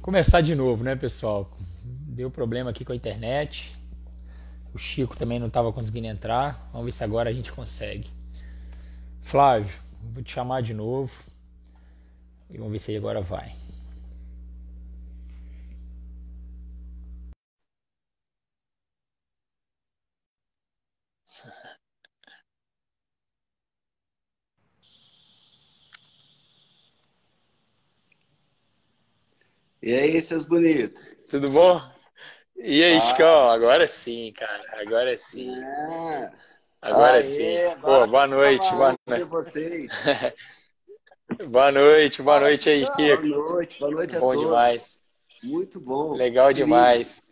Começar de novo, né, pessoal? Deu problema aqui com a internet. O Chico também não estava conseguindo entrar. Vamos ver se agora a gente consegue. Flávio, vou te chamar de novo e vamos ver se agora vai. E aí, seus bonitos? Tudo bom? E aí, Ah, Chicão? Agora sim, cara. Agora sim. é. Agora sim. Aê, Pô, agora boa noite. tava Boa ouvir noite. vocês. Boa noite. Boa Fala, noite aí, Chicão. Chico. Boa noite a Bom todos. demais. Muito bom. Legal Que lindo. demais.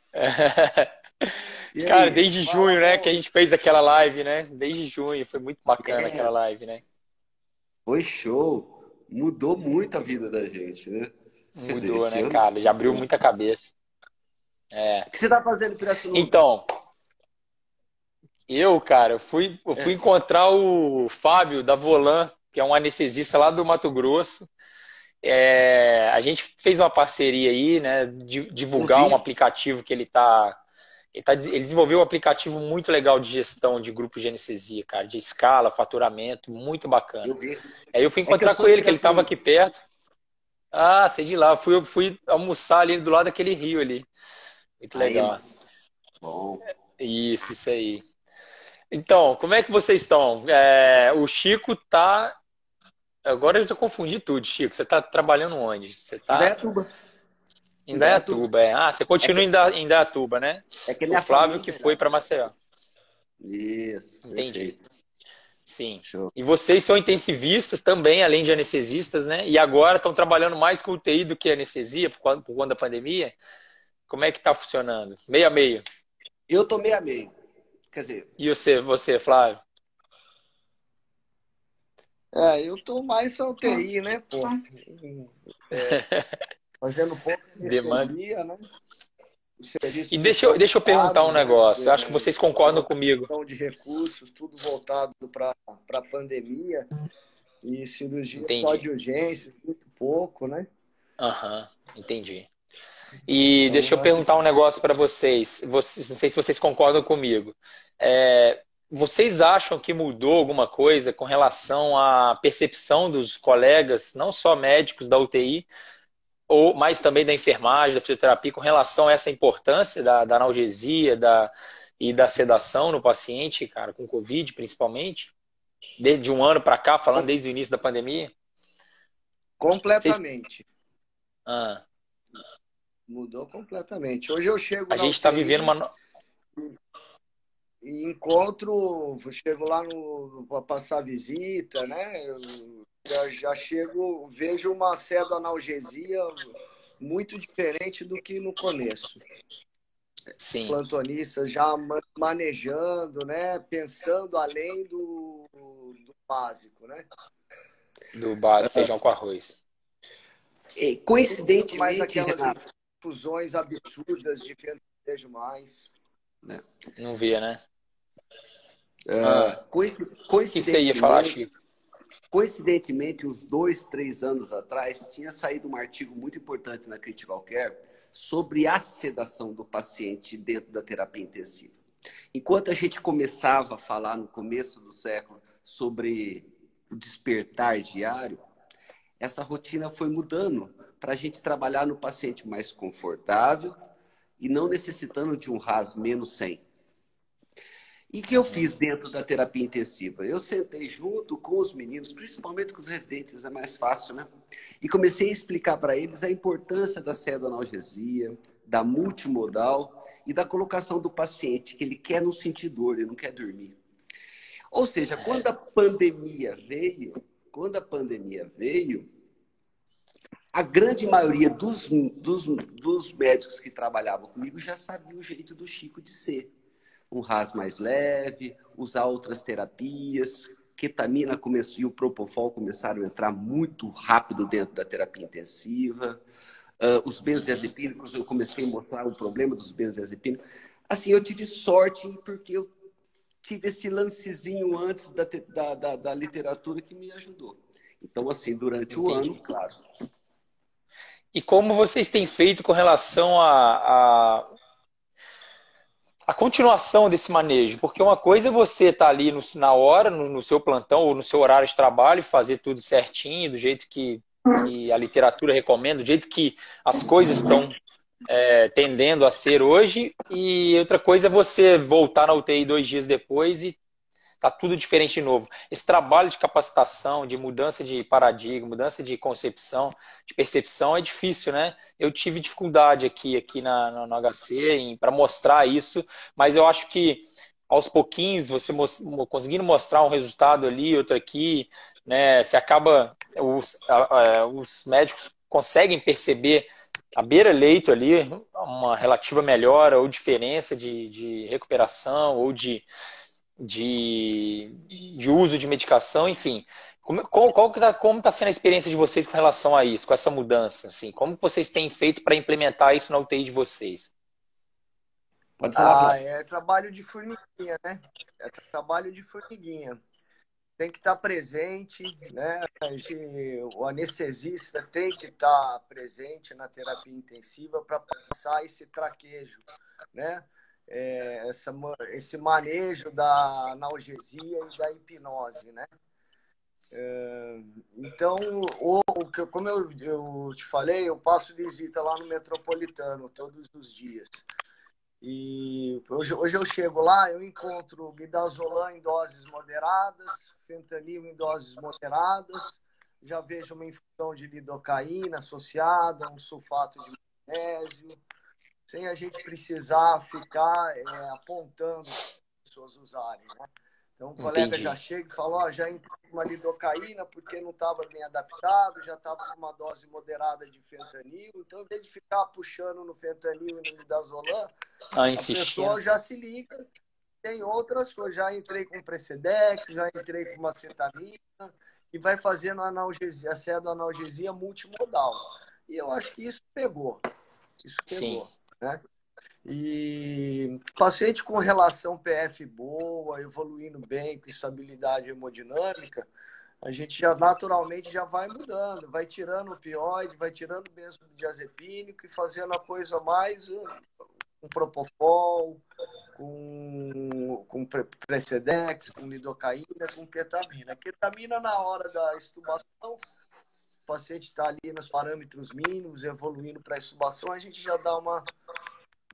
E Cara, aí, desde fala junho, né, que a mal. gente fez aquela live, né? Desde junho. Foi muito bacana aquela É, live, né? foi show. Mudou muito a vida da gente, né? Quer dizer, Mudou, esse né, ano que cara? Já abriu mudou. muita cabeça. É. O que você tá fazendo em Pirassununga? Então, cara, eu fui É, encontrar o Fábio da Volan, que é um anestesista lá do Mato Grosso. A gente fez uma parceria aí, né? eu Divulgar um vi, aplicativo que ele desenvolveu um aplicativo muito legal de gestão de grupos de anestesia, cara, de escala, faturamento, muito bacana. eu vi. Aí eu fui É que eu encontrar sou com de ele, que ele estava Pirassununga. aqui perto. Ah, sei de lá. Eu fui almoçar ali do lado daquele rio ali. Muito Aí, legal. mas. Bom. Isso aí. Então, como é que vocês estão? O Chico tá. Agora eu já confundi tudo, Chico. Você tá trabalhando onde? Você tá Indaiatuba. em Indaiatuba. Indaiatuba, Ah, você É continua que, em Indaiatuba, né? é que O minha Flávio que família era foi para de Maceió. Indaiatuba. Isso, Entendi. perfeito. Sim. Show. E vocês são intensivistas também, além de anestesistas, né? E agora estão trabalhando mais com UTI do que anestesia por conta da pandemia. Como é que tá funcionando? Meio a meio. Eu tô meio a meio. Quer dizer, E você, Flávio? Eu tô mais na UTI, né, pô? Fazendo pouca Demanda. anestesia, né? Os E serviços deixa eu perguntar um descomunais, né? negócio. Eu acho que vocês concordam comigo. Alocação de recursos, tudo voltado para a pandemia e cirurgia só Entendi. de urgência, muito pouco, né? Aham, entendi. E Então, deixa eu perguntar um negócio para vocês. Não sei se vocês concordam comigo. Vocês acham que mudou alguma coisa com relação à percepção dos colegas, não só médicos da UTI, mas também da enfermagem, da fisioterapia, com relação a essa importância da analgesia e da sedação no paciente, cara, com Covid principalmente? Desde um ano para cá, falando com- desde o início da pandemia? Vocês, completamente. ah, Mudou completamente. Hoje eu chego a na gente está vivendo UTI uma. e encontro, chego lá para passar visita, né? Eu já chego, vejo uma analgesia muito diferente do que no começo. Os Sim, plantonistas já manejando, né? Pensando além do básico, né? do básico, feijão com arroz. Mais coincidentemente, aquelas Renato, infusões absurdas de vejo mais, né? Não via, né? O que você ia falar, Coincidentemente, Chico? coincidentemente, uns 2, 3 anos atrás, tinha saído um artigo muito importante na Critical Care sobre a sedação do paciente dentro da terapia intensiva. Enquanto a gente começava a falar no começo do século sobre o despertar diário, essa rotina foi mudando para a gente trabalhar no paciente mais confortável e não necessitando de um RAS menos 100. E o que eu fiz dentro da terapia intensiva? Eu sentei junto com os meninos, principalmente com os residentes, é mais fácil, né? E comecei a explicar para eles a importância da pseudoanalgesia, da multimodal e da colocação do paciente, que ele quer não sentir dor, ele não quer dormir. Ou seja, quando a pandemia veio, a grande maioria dos médicos que trabalhavam comigo já sabia o jeito do Chico de ser. Um RAS mais leve, usar outras terapias, ketamina começou, e o propofol começaram a entrar muito rápido dentro da terapia intensiva. Os benzodiazepínicos, eu comecei a mostrar o problema dos benzodiazepínicos. Assim, eu tive sorte porque eu tive esse lancezinho antes da literatura que me ajudou. Então, assim, durante o ano, Entendi. claro. E como vocês têm feito com relação a continuação desse manejo? Porque uma coisa é você estar ali na hora, no seu plantão ou no seu horário de trabalho, fazer tudo certinho, do jeito que a literatura recomenda, do jeito que as coisas estão tendendo a ser hoje, e outra coisa é você voltar na UTI 2 dias depois e tá tudo diferente de novo. Esse trabalho de capacitação, de mudança de paradigma, mudança de concepção, de percepção é difícil, né? Eu tive dificuldade aqui no HC para mostrar isso, mas eu acho que aos pouquinhos, você conseguindo mostrar um resultado ali, outro aqui, né? Você acaba, os médicos conseguem perceber à beira-leito ali uma relativa melhora ou diferença de recuperação ou de uso de medicação, enfim. Como tá sendo a experiência de vocês com relação a isso, com essa mudança? Assim? Como vocês têm feito para implementar isso na UTI de vocês? Pode falar, Flávio. É trabalho de formiguinha, né? É trabalho de formiguinha. Tem que estar presente, né? O anestesista tem que estar presente na terapia intensiva para passar esse traquejo, né? Esse manejo da analgesia e da hipnose, né? Então, como eu te falei, eu passo visita lá no Metropolitano todos os dias. E hoje eu chego lá, eu encontro midazolam em doses moderadas, fentanil em doses moderadas, já vejo uma infusão de lidocaína associada, um sulfato de magnésio, sem a gente precisar ficar apontando as pessoas usarem, né? Então, o colega já chega e fala, já entrei com uma lidocaína porque não estava bem adaptado, já estava com uma dose moderada de fentanil. Então, em vez de ficar puxando no fentanil e no midazolam, a pessoa já se liga. Tem outras coisas, já entrei com Precedex, já entrei com uma cetamina e vai fazendo a pseudoanalgesia multimodal. E eu acho que isso pegou. Sim. Né? E paciente com relação PF boa, evoluindo bem, com estabilidade hemodinâmica, a gente já naturalmente já vai mudando, vai tirando o opioide, vai tirando o benzodiazepínico e fazendo a coisa mais com propofol, com Precedex, com lidocaína, com ketamina. Ketamina na hora da extubação, o paciente está ali nos parâmetros mínimos, evoluindo para a extubação, a gente já dá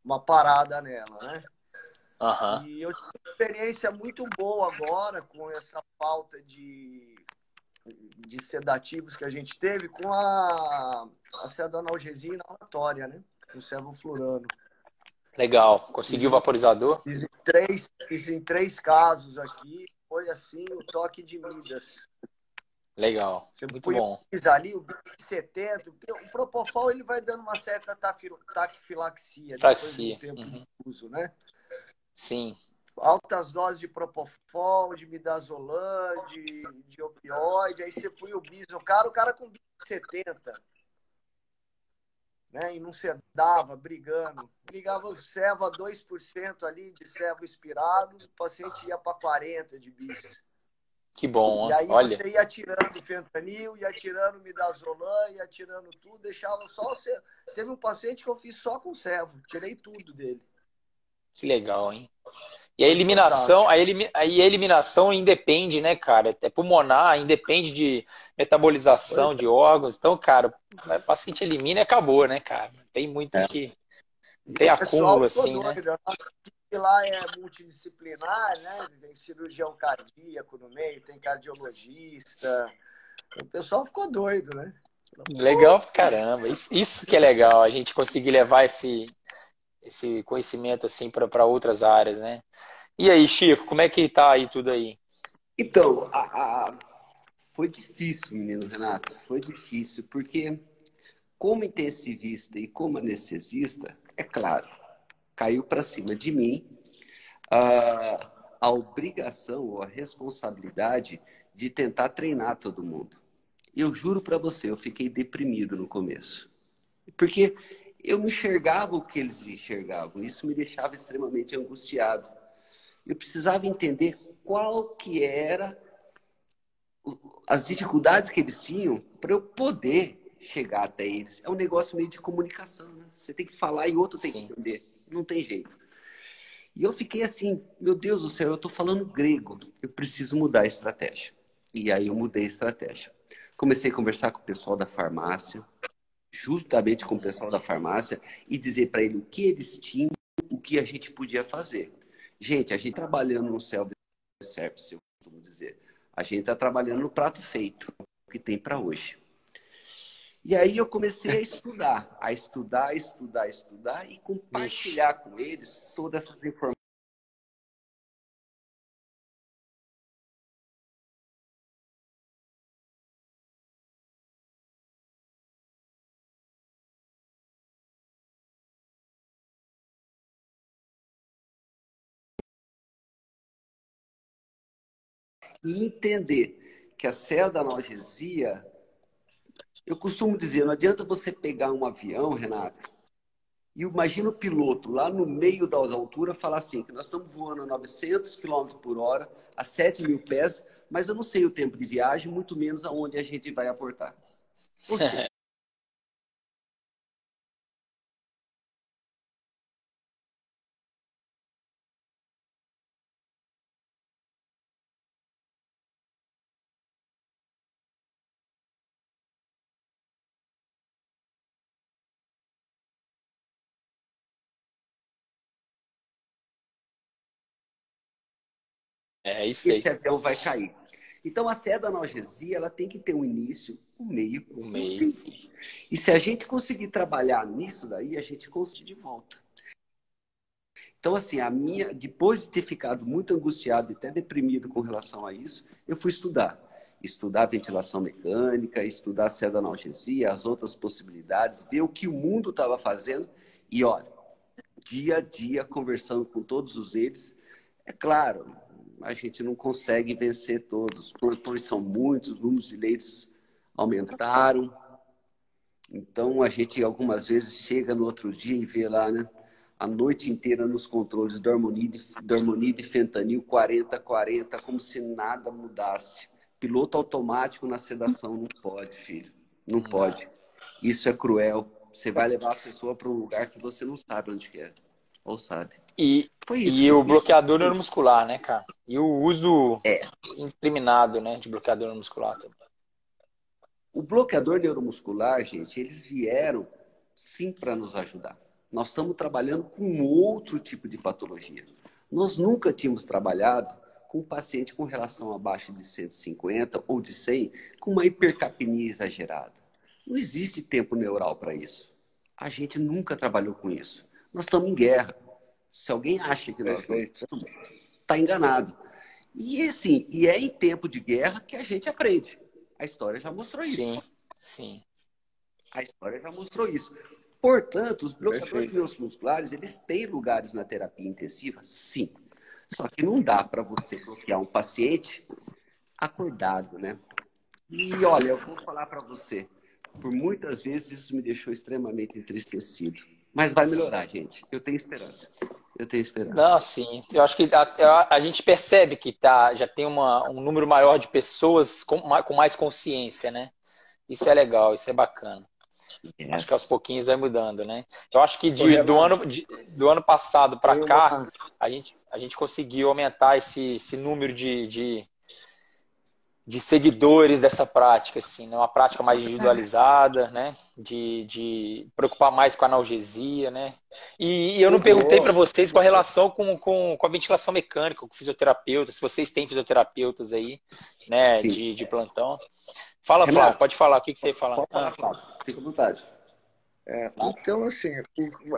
uma parada nela, né? Uhum. E eu tive uma experiência muito boa agora com essa falta de sedativos que a gente teve com a pseudoanalgesia inalatória, né? Com o sevoflurano. Legal. Conseguiu o vaporizador? Fiz em 3 casos aqui. Foi assim, o toque de Midas. Legal. Você muito bom. Ali, o 70, o propofol ele vai dando uma certa taquifilaxia depois do tempo de uso, né? Sim. Altas doses de propofol, de midazolam, de opioide, aí você põe o bis no cara, o cara com bis 70, né? E não sedava, brigando. Ligava o Seva 2% ali de Seva expirado, o paciente ia para 40 de bis. Que bom, e aí olha. Você ia tirando fentanil, ia tirando midazolam, ia tirando tudo, deixava só... Teve um paciente que eu fiz só com Seva, tirei tudo dele. Que legal, hein? E a eliminação, a eliminação independe, né, cara? É pulmonar, independe de metabolização de órgãos. Então, cara, o paciente elimina e acabou, né, cara? Tem muito que... Não tem acúmulo assim, né? Lá é multidisciplinar, né? Tem cirurgião cardíaco no meio, tem cardiologista. O pessoal ficou doido, né? Legal pra caramba. Isso que é legal, a gente conseguir levar esse conhecimento assim para outras áreas, né? E aí, Chico, como é que tá aí tudo aí? Então, foi difícil, menino Renato. Foi difícil, porque como intensivista e como anestesista, é claro, caiu para cima de mim a obrigação ou a responsabilidade de tentar treinar todo mundo. Eu juro para você, eu fiquei deprimido no começo. Porque eu não enxergava o que eles enxergavam. Isso me deixava extremamente angustiado. Eu precisava entender qual que era as dificuldades que eles tinham para eu poder chegar até eles. É um negócio meio de comunicação, né? Você tem que falar e outro tem que Sim. entender. Não tem jeito. E eu fiquei assim, meu Deus do céu, eu estou falando grego, eu preciso mudar a estratégia. E aí eu mudei a estratégia. Comecei a conversar com o pessoal da farmácia, justamente com o pessoal da farmácia, e dizer para ele o que eles tinham, o que a gente podia fazer. Gente, a gente trabalhando no self-service, eu costumo dizer. A gente está trabalhando no prato feito, o que tem para hoje. E aí eu comecei a estudar, e Vixe. compartilhar com eles todas essas informações. E entender que a célula da analgesia, eu costumo dizer, não adianta você pegar um avião, Renato, e imagina o piloto lá no meio da altura falar assim, que nós estamos voando a 900 quilômetros por hora, a 7.000 pés, mas eu não sei o tempo de viagem, muito menos aonde a gente vai aportar. Ou seja, É isso esse aí. avião vai cair. Então, a célula da analgesia, ela tem que ter um início, um meio O e um meio. fim. E se a gente conseguir trabalhar nisso daí, a gente consegue de volta. Então, assim, depois de ter ficado muito angustiado e até deprimido com relação a isso, eu fui estudar. Estudar ventilação mecânica, estudar a célula analgesia, as outras possibilidades, ver o que o mundo estava fazendo. E, olha, dia a dia, conversando com todos eles. É claro, a gente não consegue vencer todos. Os plantões são muitos, os números de leitos aumentaram. Então, a gente algumas vezes chega no outro dia e vê lá, né? A noite inteira nos controles, dormonide, fentanil, 40-40, como se nada mudasse. Piloto automático na sedação, não pode, filho. Não Não dá. pode. Isso é cruel. Você vai levar a pessoa para um lugar que você não sabe onde que é. Ou sabe. E, Foi isso que e eu o fiz. bloqueador neuromuscular, né, cara? E o uso indiscriminado, né, de bloqueador neuromuscular também. O bloqueador neuromuscular, gente, eles vieram sim para nos ajudar. Nós estamos trabalhando com outro tipo de patologia. Nós nunca tínhamos trabalhado com um paciente com relação abaixo de 150 ou de 100 com uma hipercapnia exagerada. Não existe tempo neural para isso. A gente nunca trabalhou com isso. Nós estamos em guerra. Se alguém acha que nós não Perfeito. estamos, está enganado. E assim, e é em tempo de guerra que a gente aprende. A história já mostrou isso. Sim, sim. A história já mostrou isso. Portanto, os bloqueadores Perfeito. neuromusculares, eles têm lugares na terapia intensiva? Sim. Só que não dá para você bloquear um paciente acordado, né? E olha, eu vou falar para você, por muitas vezes isso me deixou extremamente entristecido. Mas vai Sim. melhorar, gente. Eu tenho esperança. Eu tenho esperança. Não, sim. Eu acho que a gente percebe que já tem um número maior de pessoas com mais consciência, né? Isso é legal, isso é bacana. Acho que aos Yes. pouquinhos vai mudando, né? Eu acho que Ô, Renato, do ano passado para tem uma. cá, a gente conseguiu aumentar esse número de seguidores dessa prática, assim, né? Uma prática mais individualizada, né? De preocupar mais com a analgesia, né? E eu não perguntei para Mudou. vocês com a relação com a ventilação mecânica, com fisioterapeutas, se vocês têm fisioterapeutas aí, né, Sim. de plantão. Fala, Flávio, Renato, pode falar, o que você ia falar? pode falar, Flávio. Fica à vontade. Então, assim,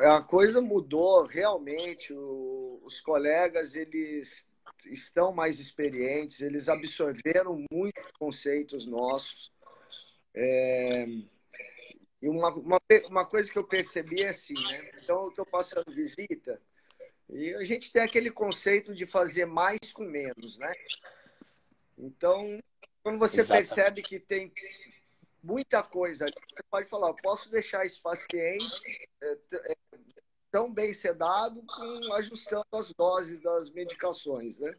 a coisa mudou realmente. Os colegas, eles estão mais experientes, eles absorveram muitos conceitos nossos. E uma coisa que eu percebi é assim, né? Então, eu estou passando visita e a gente tem aquele conceito de fazer mais com menos, né? Então, quando você percebe Exatamente. que tem muita coisa ali, você pode falar, eu posso deixar esse paciente tão bem sedado com ajustando as doses das medicações, né?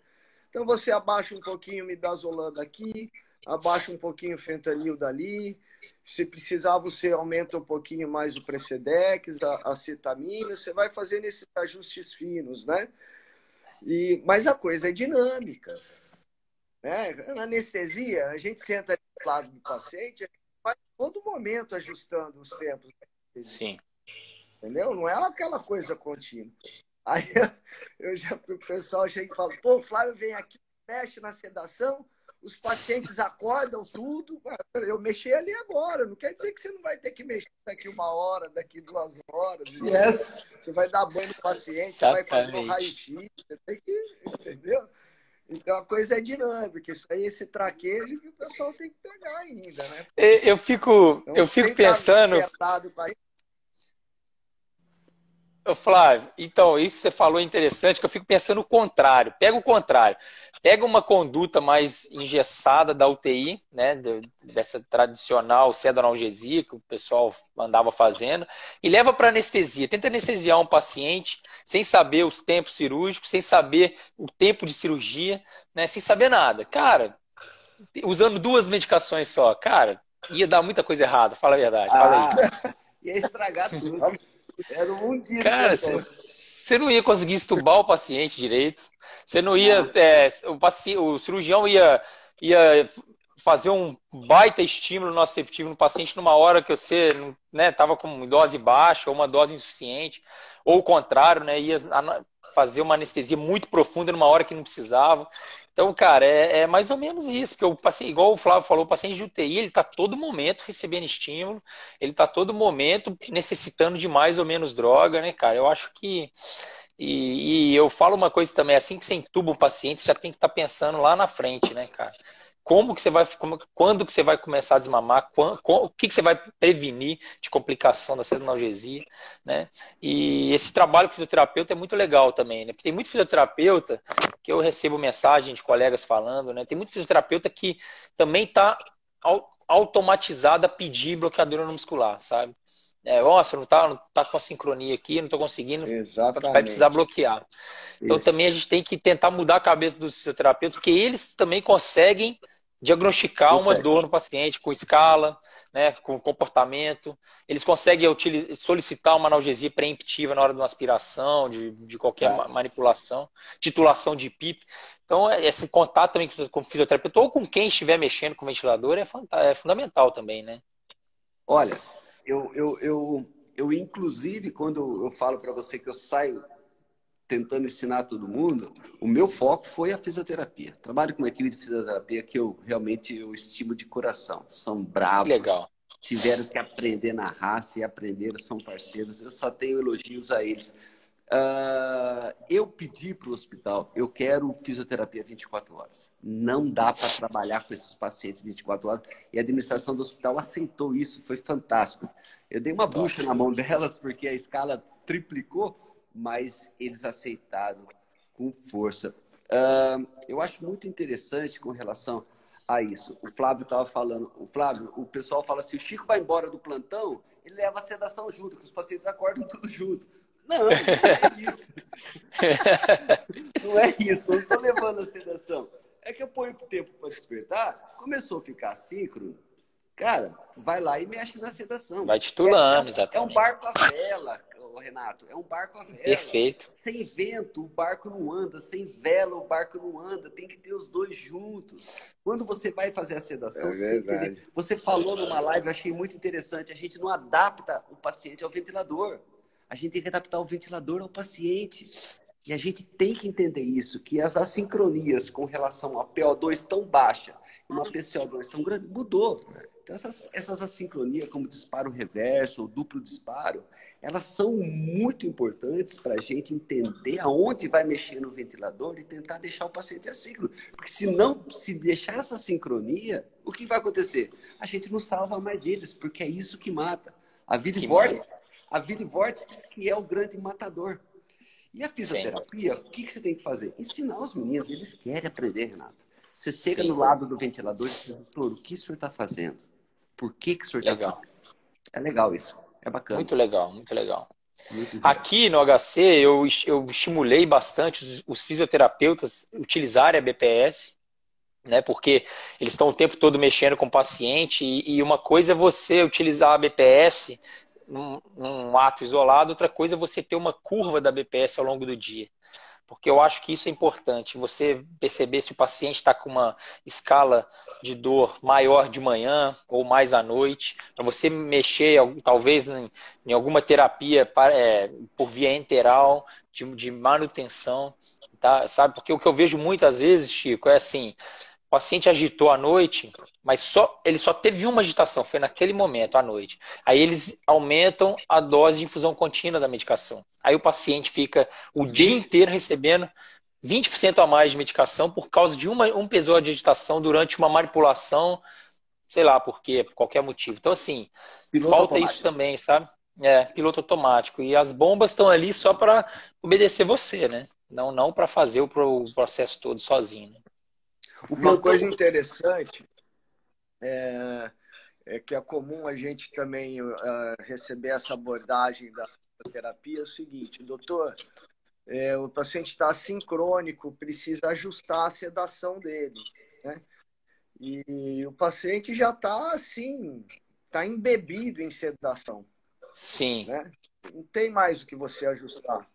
Então, você abaixa um pouquinho o midazolam daqui, abaixa um pouquinho o fentanil dali, Se precisar, você aumenta um pouquinho mais o Precedex, a acetamina, você vai fazendo esses ajustes finos, né? Mas a coisa é dinâmica, né? Na anestesia, a gente senta do lado do paciente, a gente vai todo momento ajustando os tempos da anestesia. Sim. Entendeu? Não é aquela coisa contínua. Aí o pessoal chega e fala, pô, o Flávio vem aqui, mexe na sedação, os pacientes acordam tudo, eu mexi ali agora, não quer dizer que você não vai ter que mexer daqui 1 hora, daqui 2 horas. Yes. Você vai dar banho no paciente, você vai fazer um raio-x, você tem que, entendeu? Então a coisa é dinâmica, isso aí, esse traquejo que o pessoal tem que pegar ainda, né? Eu fico pensando... Ô, Flávio, então, isso que você falou é interessante, que eu fico pensando o contrário. Pega o contrário. Pega uma conduta mais engessada da UTI, né, dessa tradicional pseudoanalgesia que o pessoal andava fazendo, e leva para anestesia. Tenta anestesiar um paciente sem saber os tempos cirúrgicos, sem saber o tempo de cirurgia, né, sem saber nada. Cara, usando 2 medicações só, cara, ia dar muita coisa errada, fala a verdade. Fala aí. Ia estragar tudo. Era um dia. Cara, você não ia conseguir estubar o paciente direito. Você não ia. O cirurgião ia fazer um baita estímulo nociceptivo no paciente numa hora que você estava com dose baixa ou uma dose insuficiente. Ou o contrário, né? Ia fazer uma anestesia muito profunda numa hora que não precisava. Então, cara, é mais ou menos isso, porque o paciente, igual o Flávio falou, o paciente de UTI, ele está todo momento recebendo estímulo, ele está todo momento necessitando de mais ou menos droga, né, cara? Eu acho que... E eu falo uma coisa também, assim que você entuba um paciente, você já tem que estar pensando lá na frente, né, cara? Quando que você vai começar a desmamar, o que você vai prevenir de complicação da pseudoanalgesia, né? E esse trabalho com o fisioterapeuta é muito legal também, né? Porque tem muito fisioterapeuta que eu recebo mensagem de colegas falando, né? Tem muito fisioterapeuta que também está automatizado a pedir bloqueador muscular, sabe? Nossa, não tá com a sincronia aqui, não estou conseguindo, Exatamente. vai precisar bloquear. Então também a gente tem que tentar mudar a cabeça dos fisioterapeutas, porque eles também conseguem diagnosticar uma dor no paciente com escala, né, com comportamento. Eles conseguem solicitar uma analgesia preemptiva na hora de uma aspiração, de qualquer manipulação, titulação de PIP. Então, esse contato também com o fisioterapeuta ou com quem estiver mexendo com o ventilador é fundamental também, né? Olha, eu inclusive, quando eu falo para você que eu saio tentando ensinar todo mundo, o meu foco foi a fisioterapia. Trabalho com uma equipe de fisioterapia que eu estimo de coração. São bravos. Legal. Tiveram que aprender na raça e aprenderam, são parceiros. Eu só tenho elogios a eles. Eu pedi para o hospital, eu quero fisioterapia 24 horas. Não dá para trabalhar com esses pacientes 24 horas. E a administração do hospital aceitou isso, foi fantástico. Eu dei uma bucha na mão delas, porque a escala triplicou, mas eles aceitaram com força. Eu acho muito interessante com relação a isso. O Flávio estava falando, o pessoal fala assim, o Chico vai embora do plantão, ele leva a sedação junto, que os pacientes acordam tudo junto. Não é isso. Não é isso, eu não estou levando a sedação. É que eu ponho o tempo para despertar, começou a ficar assíncrono, cara, vai lá e mexe na sedação. Vai titulando, exatamente. É um barco à vela, Renato, é um barco à vela. Perfeito. Sem vento, o barco não anda. Sem vela, o barco não anda. Tem que ter os dois juntos. Quando você vai fazer a sedação, você falou numa live, eu achei muito interessante, a gente não adapta o paciente ao ventilador. A gente tem que adaptar o ventilador ao paciente. E a gente tem que entender isso, que as assincronias com relação a PO2 tão baixa e uma PCO2 tão grande, mudou. Então, essas assincronias, como disparo reverso ou duplo disparo, elas são muito importantes para a gente entender aonde vai mexer no ventilador e tentar deixar o paciente assíncrono. Porque se deixar essa sincronia, o que vai acontecer? A gente não salva mais eles, porque é isso que mata. A vírus vórtice que é o grande matador. E a fisioterapia, o que você tem que fazer? Ensinar os meninos, eles querem aprender, Renato. Você chega no lado do ventilador e diz, doutor, o que o senhor está fazendo? Por que o senhor está fazendo? É legal isso, é bacana. Muito legal, muito legal. Aqui no HC, eu estimulei bastante os fisioterapeutas utilizarem a BPS, né? Porque eles estão o tempo todo mexendo com o paciente e uma coisa é você utilizar a BPS num ato isolado, outra coisa é você ter uma curva da BPS ao longo do dia. Porque eu acho que isso é importante, você perceber se o paciente está com uma escala de dor maior de manhã ou mais à noite, para você mexer talvez em alguma terapia por via enteral, de manutenção, tá? Sabe? Porque o que eu vejo muitas vezes, Chico, é assim, o paciente agitou à noite, mas ele só teve uma agitação, foi naquele momento, à noite. Aí eles aumentam a dose de infusão contínua da medicação. Aí o paciente fica o dia inteiro recebendo 20% a mais de medicação por causa de um episódio de agitação durante uma manipulação, sei lá por quê, por qualquer motivo. Então, assim, Piloto falta automático. isso também, sabe? Piloto automático. E as bombas estão ali só para obedecer você, né? Não para fazer o processo todo sozinho, né? Uma coisa interessante é que é comum a gente também receber essa abordagem da terapia, é o seguinte, doutor, o paciente está assincrônico, precisa ajustar a sedação dele, né? E o paciente já está assim, está embebido em sedação, Sim, né? Não tem mais o que você ajustar,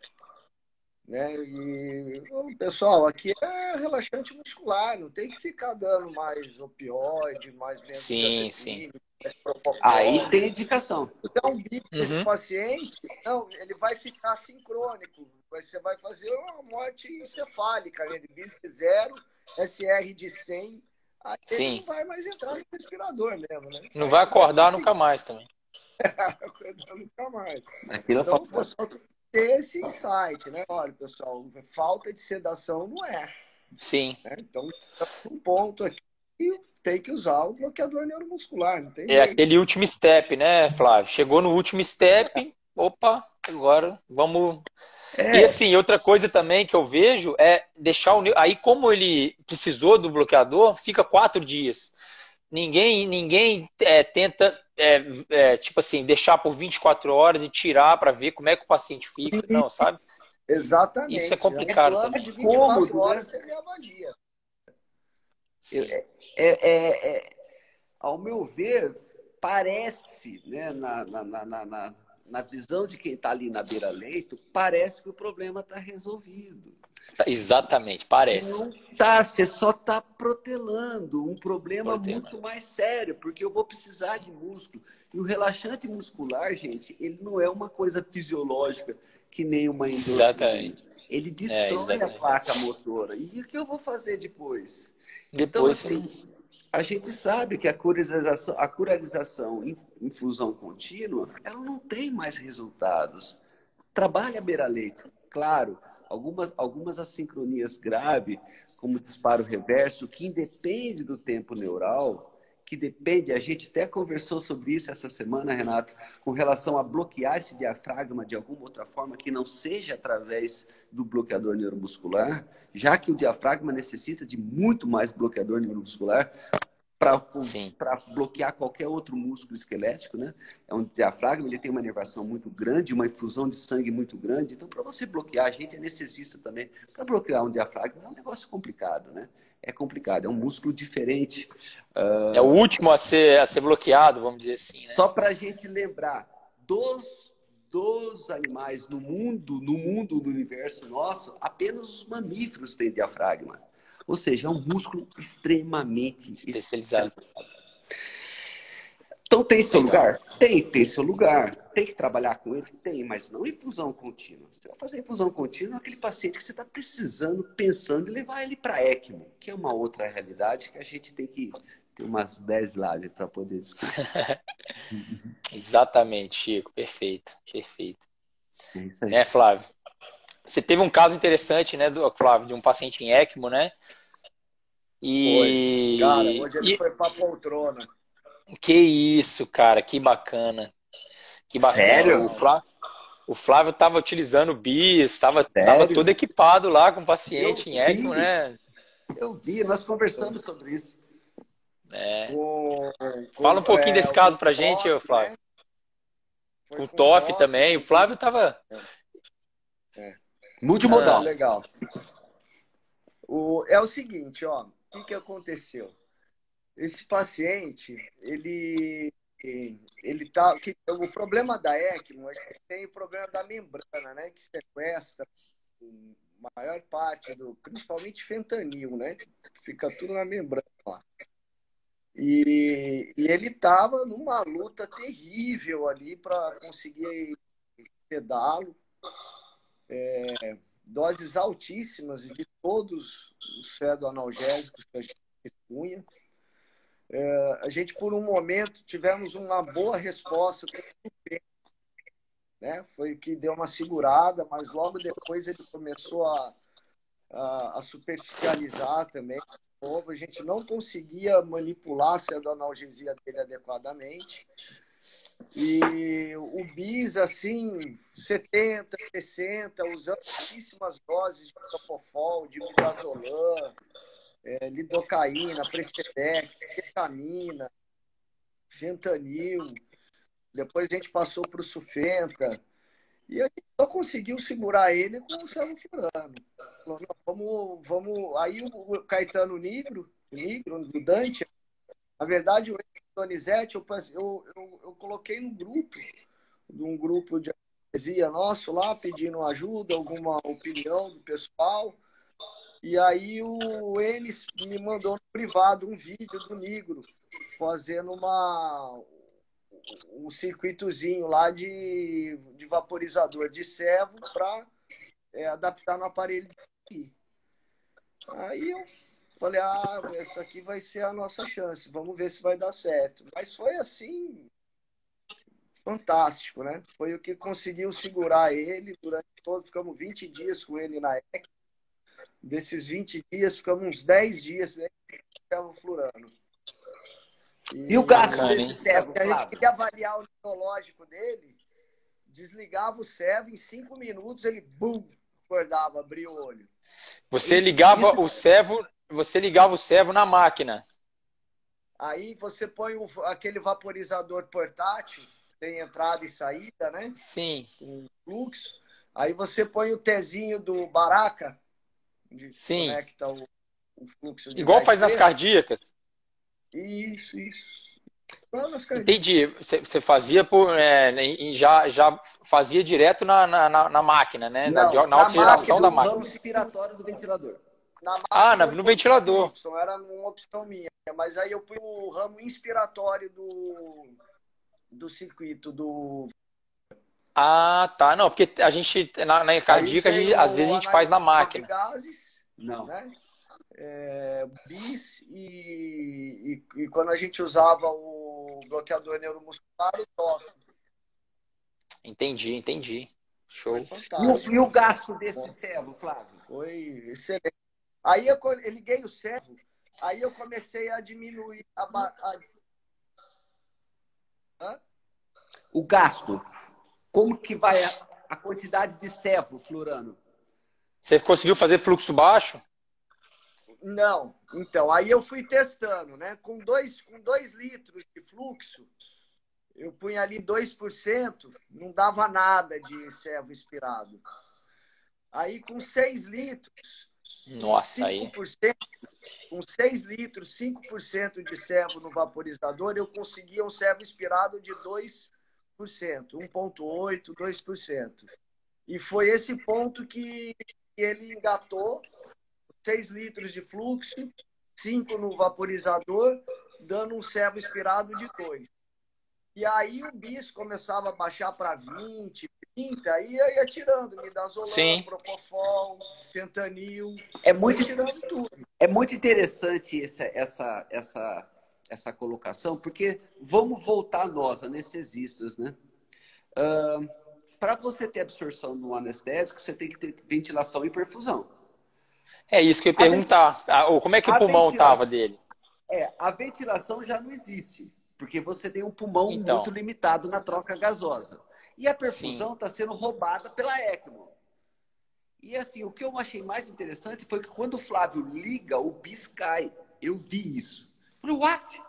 né? E, pessoal, aqui é relaxante muscular, não tem que ficar dando mais opioide, mais sim, sim. benzodiazepina, mais propofol. Aí tem indicação. Dá um bico nesse Uhum. paciente, não, ele vai ficar sincrônico. Você vai fazer uma morte encefálica, né? De BIM de 0, SR de 100, aí ele Sim. não vai mais entrar no respirador mesmo, né? Não Aí vai você vai acordar ter nunca mais também. que acordar nunca mais. Aquilo é Então, o falta. pessoal tem que ter esse insight, né? Olha, pessoal, falta de sedação não é. Sim. Né? Então, um ponto aqui, tem que usar o bloqueador neuromuscular, não tem É jeito. aquele último step, né, Flávio? Chegou no último step, opa, agora vamos. E assim, outra coisa também que eu vejo é deixar aí como ele precisou do bloqueador, fica 4 dias. Ninguém tenta tipo assim, deixar por 24 horas e tirar para ver como é que o paciente fica. Não, sabe? Isso é Exatamente. É um complicado plano também. de 24 Cômodo, horas né? você reavalia. Sim. Ao meu ver, parece, né, na visão de quem está ali na beira-leito, parece que o problema está resolvido. Exatamente, E parece. não tá, você só está protelando um problema Proteína. muito mais sério, porque eu vou precisar de músculo. E o relaxante muscular, gente, ele não é uma coisa fisiológica que nem uma endorfina. Exatamente. Ele destrói a Exatamente. placa motora. E o que eu vou fazer depois? Então, Depois você assim, não. a gente sabe que a curarização em fusão contínua, ela não tem mais resultados. Trabalha beira-leito, claro, algumas assincronias graves, como disparo reverso, que independe do tempo neural, que depende, a gente até conversou sobre isso essa semana, Renato, com relação a bloquear esse diafragma de alguma outra forma que não seja através do bloqueador neuromuscular, já que o diafragma necessita de muito mais bloqueador neuromuscular Sim. para bloquear qualquer outro músculo esquelético, né? É um diafragma, ele tem uma inervação muito grande, uma infusão de sangue muito grande. Então, para você bloquear, a gente é necessita também. Para bloquear um diafragma é um negócio complicado, né? É complicado, é um músculo diferente. É o último a ser bloqueado, vamos dizer assim, né? Só para a gente lembrar, dos animais no universo nosso, apenas os mamíferos têm diafragma. Ou seja, é um músculo extremamente Especializado. Então tem seu Legal. lugar? Tem seu lugar. Tem que trabalhar com ele? Tem, mas não infusão contínua. Você vai fazer infusão contínua aquele paciente que você está precisando, pensando em levar ele para ECMO, que é uma outra realidade que a gente tem que ter umas 10 lives para poder discutir. Exatamente, Chico. Perfeito. Perfeito. É isso aí. Né, Flávio? Você teve um caso interessante, né, Flávio, de um paciente em ECMO, né? Foi. Cara, E, hoje ele e foi pra poltrona. que isso, cara, que bacana. Que bacana. Sério? O Flávio estava utilizando o BIS, estava Sério? todo equipado lá com o Eu paciente em ECMO, vi, né? nós conversamos sobre isso. É. Com, Fala um pouquinho desse com caso pra gente, TOF, Flávio. né? Foi Com o com TOF TOF, também. O Flávio estava. Muito Multimodal. legal. É o seguinte, ó. que aconteceu? Esse paciente, o problema da ECMO, a gente tem o problema da membrana, né? Que sequestra a maior parte principalmente fentanil, né? Fica tudo na membrana lá. E ele estava numa luta terrível ali para conseguir sedá-lo. Doses altíssimas de todos os pseudoanalgésicos que a gente dispunha. A gente, por um momento, tivemos uma boa resposta, né? Foi que deu uma segurada, mas logo depois ele começou a superficializar também. A gente não conseguia manipular a pseudoanalgesia dele adequadamente. E o bis, assim, 70, 60, usando altíssimas doses de propofol, de midazolam, lidocaína, prestedec, ketamina, fentanil. Depois a gente passou para o sufenta. E a gente só conseguiu segurar ele com o sevoflurano. Vamos. Aí o Caetano Nigro, do Dante, na verdade, o Donizete, eu coloquei num grupo de anestesia nosso lá, pedindo ajuda, alguma opinião do pessoal. E aí o Enes me mandou no privado um vídeo do Nigro fazendo um circuitozinho lá de vaporizador de servo para adaptar no aparelho aqui. Aí eu falei, essa aqui vai ser a nossa chance, vamos ver se vai dar certo. Mas foi assim, fantástico, né? Foi o que conseguiu segurar ele durante ficamos 20 dias com ele na EC. Desses 20 dias, ficamos uns 10 dias, né? Flurando. E o gasto desse servo, a gente queria avaliar o neurológico dele, desligava o servo, em 5 minutos ele, acordava, abria o olho. Você ligava o servo na máquina. Aí você põe aquele vaporizador portátil, tem entrada e saída, né? Sim. Com fluxo. Aí você põe o Tzinho do Baraka, onde Sim. conecta o fluxo de igual faz nas cardíacas. Isso. Entendi. Você fazia já fazia direto na máquina, né? Não, na oxigenação da máquina. No ramo expiratório do ventilador. No ventilador. Era uma opção minha. Mas aí eu pus o ramo inspiratório do circuito do... Tá. Não, porque a gente, na cardíaca, às vezes a gente faz na máquina. De gases, não. Né? Bis e quando a gente usava o bloqueador neuromuscular, o TOF. Entendi. Show. E o gasto desse servo, Flávio? Foi excelente. Aí eu liguei o servo, aí eu comecei a diminuir o gasto. Como que vai a quantidade de servo flurano? Você conseguiu fazer fluxo baixo? Não. Então, aí eu fui testando, né? Com 2 litros de fluxo, eu punha ali 2%, não dava nada de servo inspirado. Aí com 6 litros, nossa, 5%, com 6 litros, 5% de servo no vaporizador, eu conseguia um servo inspirado de 2%, 1,8%, 2%. E foi esse ponto que ele engatou, 6 litros de fluxo, 5 no vaporizador, dando um servo inspirado de 2. E aí o bis começava a baixar para 20, 30, aí ia tirando midazolam, propofol, fentanil, tirando tudo. É muito interessante essa colocação, porque vamos voltar nós, anestesistas, né? Para você ter absorção no anestésico, você tem que ter ventilação e perfusão. É isso que eu ia perguntar. Como é que o pulmão estava dele? A ventilação já não existe, porque você tem um pulmão muito limitado na troca gasosa. E a perfusão está sendo roubada pela ECMO. E assim, o que eu achei mais interessante foi que quando o Flávio liga, o bis cai. Eu vi isso. Eu falei, what?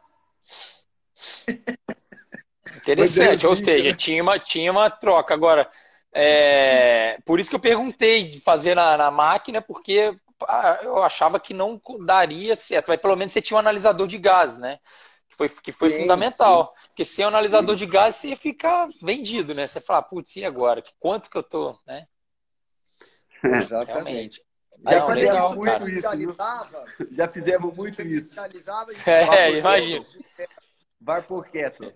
Interessante, ou seja, tinha uma troca. Agora, por isso que eu perguntei de fazer na máquina, porque eu achava que não daria certo, mas pelo menos você tinha um analisador de gases, né? Que foi Sim, sim, fundamental. Porque sem o analisador Sim. de gases, você ia ficar vendido, né? Você ia falar, putz, e agora? Quanto que eu tô, né? exatamente. Realmente. Aí Já Não, quando a gente fizemos legal, cara. muito isso, viu? comercializava, Já fizemos quando muito isso. comercializava, a gente Vapor É, Kettle. imagino. bolos de céu. Vapor Kettle.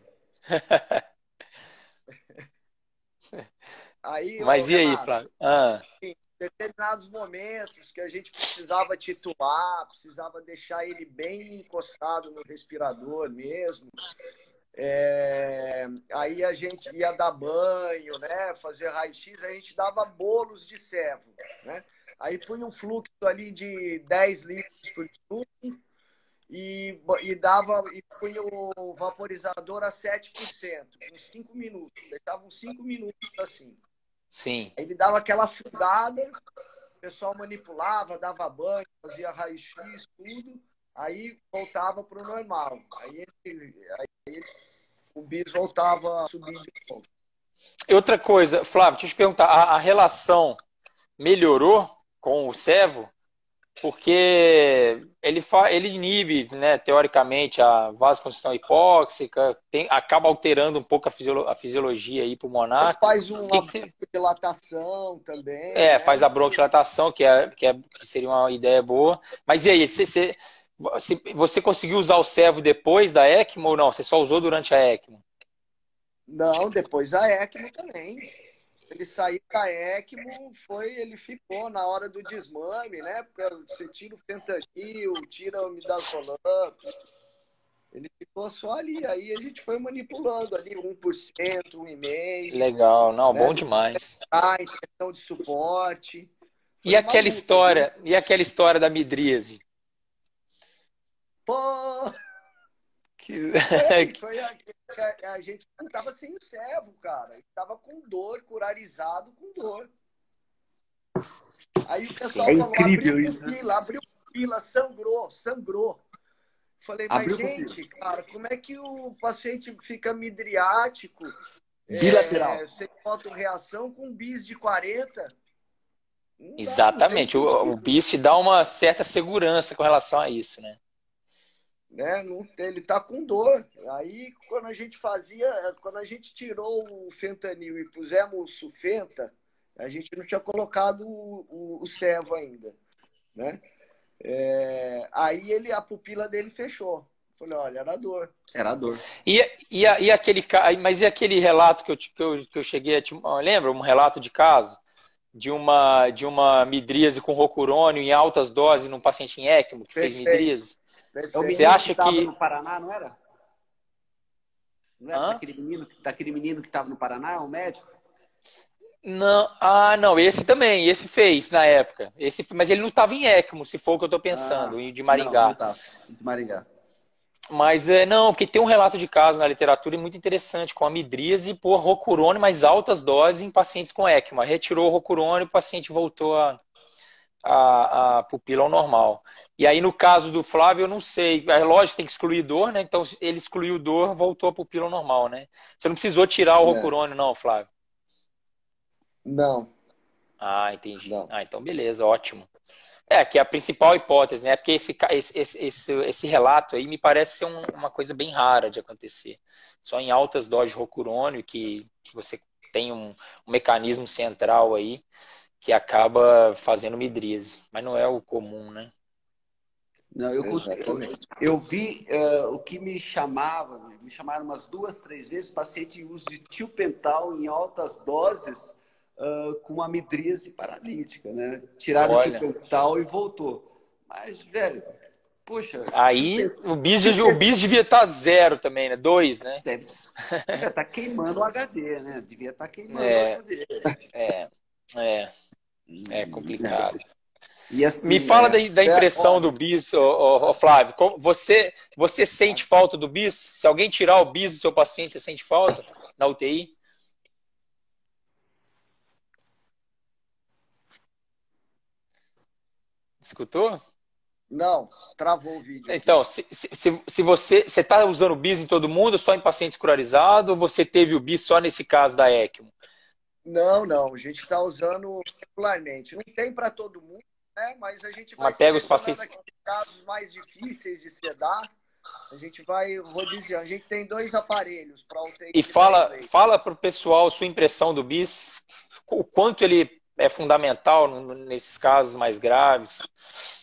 Aí, ô, Mas e aí, Renato, Flávio? Ah, em determinados momentos que a gente precisava titular, precisava deixar ele bem encostado no respirador mesmo. Aí a gente ia dar banho, né? Fazer raio-x, a gente dava bolos de servo, né? Aí punha um fluxo ali de 10 litros por minuto e punha o vaporizador a 7%, uns 5 minutos. Deixava uns 5 minutos assim. sim. Aí ele dava aquela fungada, o pessoal manipulava, dava banho, fazia raio-x, tudo. Aí voltava para o normal. O bis voltava a subir de novo. E outra coisa, Flávio, deixa eu te perguntar, a relação melhorou com o servo? Porque ele inibe, né, teoricamente, a vasoconstrição hipóxica, acaba alterando um pouco a fisiologia aí Ele pulmonar. faz O uma que que você dilatação também, faz né? a bronquodilatação, que seria uma ideia boa. Mas e aí, você conseguiu usar o servo depois da ECMO ou não? Você só usou durante a ECMO? Não, depois a ECMO também. Ele saiu da ECMO, ele ficou na hora do desmame, né? Porque você tira o fentanil, tira o midazolam, ele ficou só ali. Aí a gente foi manipulando ali 1%, 1,5%, Legal, não, né? bom demais. A impressão de suporte. E Foi uma aquela luta, viu? história, e aquela história da midríase? Pô, Que- a gente não tava sem o servo, cara. Ele tava com dor, curarizado com dor. Aí o Sim. pessoal É falou, incrível isso, né? abriu pupila, sangrou. Falei, mas Abriu pupila. gente, cara, como é que o paciente fica midriático, Bilateral. sem fotorreação, com bis de 40? Não dá, não tem Exatamente. O sentido. BIS te dá uma certa segurança com relação a isso, né? Né? Não, ele tá com dor. Aí, quando a gente tirou o fentanil e pusemos o sufenta, a gente não tinha colocado o servo ainda, né? Aí a pupila dele fechou. Falei, olha, era dor. Era dor. Mas e aquele relato que eu cheguei a te. Lembra? Um relato de caso de uma midríase com rocurônio em altas doses num paciente em ECMO que fez Perfeito, midríase? É o perfeito. Você menino que acha estava que. no Paraná, não era? Não era Hã? daquele menino que estava no Paraná, o médico? Não, não, esse também, esse fez na época. Mas ele não estava em ECMO, se for o que eu estou pensando, Ah, de não, não Maringá. estava. De Maringá. Mas não, porque tem um relato de caso na literatura muito interessante, com a midríase por rocurônio, mais altas doses em pacientes com ECMO. Retirou o rocurônio, o paciente voltou a pupila ao normal. E aí, no caso do Flávio, eu não sei. É lógico, tem que excluir dor, né? Então, ele excluiu dor, voltou a pupila ao normal, né? Você não precisou tirar o É. rocurônio, não, Flávio. Não, Ah, entendi. não. Ah, então beleza, ótimo. Que é a principal hipótese, né? Porque esse relato aí me parece ser uma coisa bem rara de acontecer. Só em altas doses de rocurônio que você tem um mecanismo central aí que acaba fazendo midríase. Mas não é o comum, né? Não, Exatamente. eu vi o que me chamaram umas 2, 3 vezes, paciente em uso de tiopental em altas doses com uma midríase paralítica, né? Tiraram o Olha. tiopental e voltou. Mas, velho, poxa, Aí o bis devia estar 0 também, né? 2, né? devia estar queimando o HD, né? Devia estar queimando o É, HD. é, é, é complicado. E Me assim, fala da impressão Olha, do bis, Flávio. Você sente falta do bis? Se alguém tirar o bis do seu paciente, você sente falta na UTI? Escutou? não, travou o vídeo aqui. Então, se você está usando o bis em todo mundo, só em pacientes curarizados, ou você teve o bis só nesse caso da ECMO? Não, a gente está usando regularmente. Não tem para todo mundo, né? Mas a gente vai Mas pega os selecionando pacientes. aqueles casos mais difíceis de sedar. A gente vai rodizando. A gente tem 2 aparelhos para UTI E de 10 fala, leitos. fala para o pessoal sua impressão do bis, o quanto ele é fundamental nesses casos mais graves.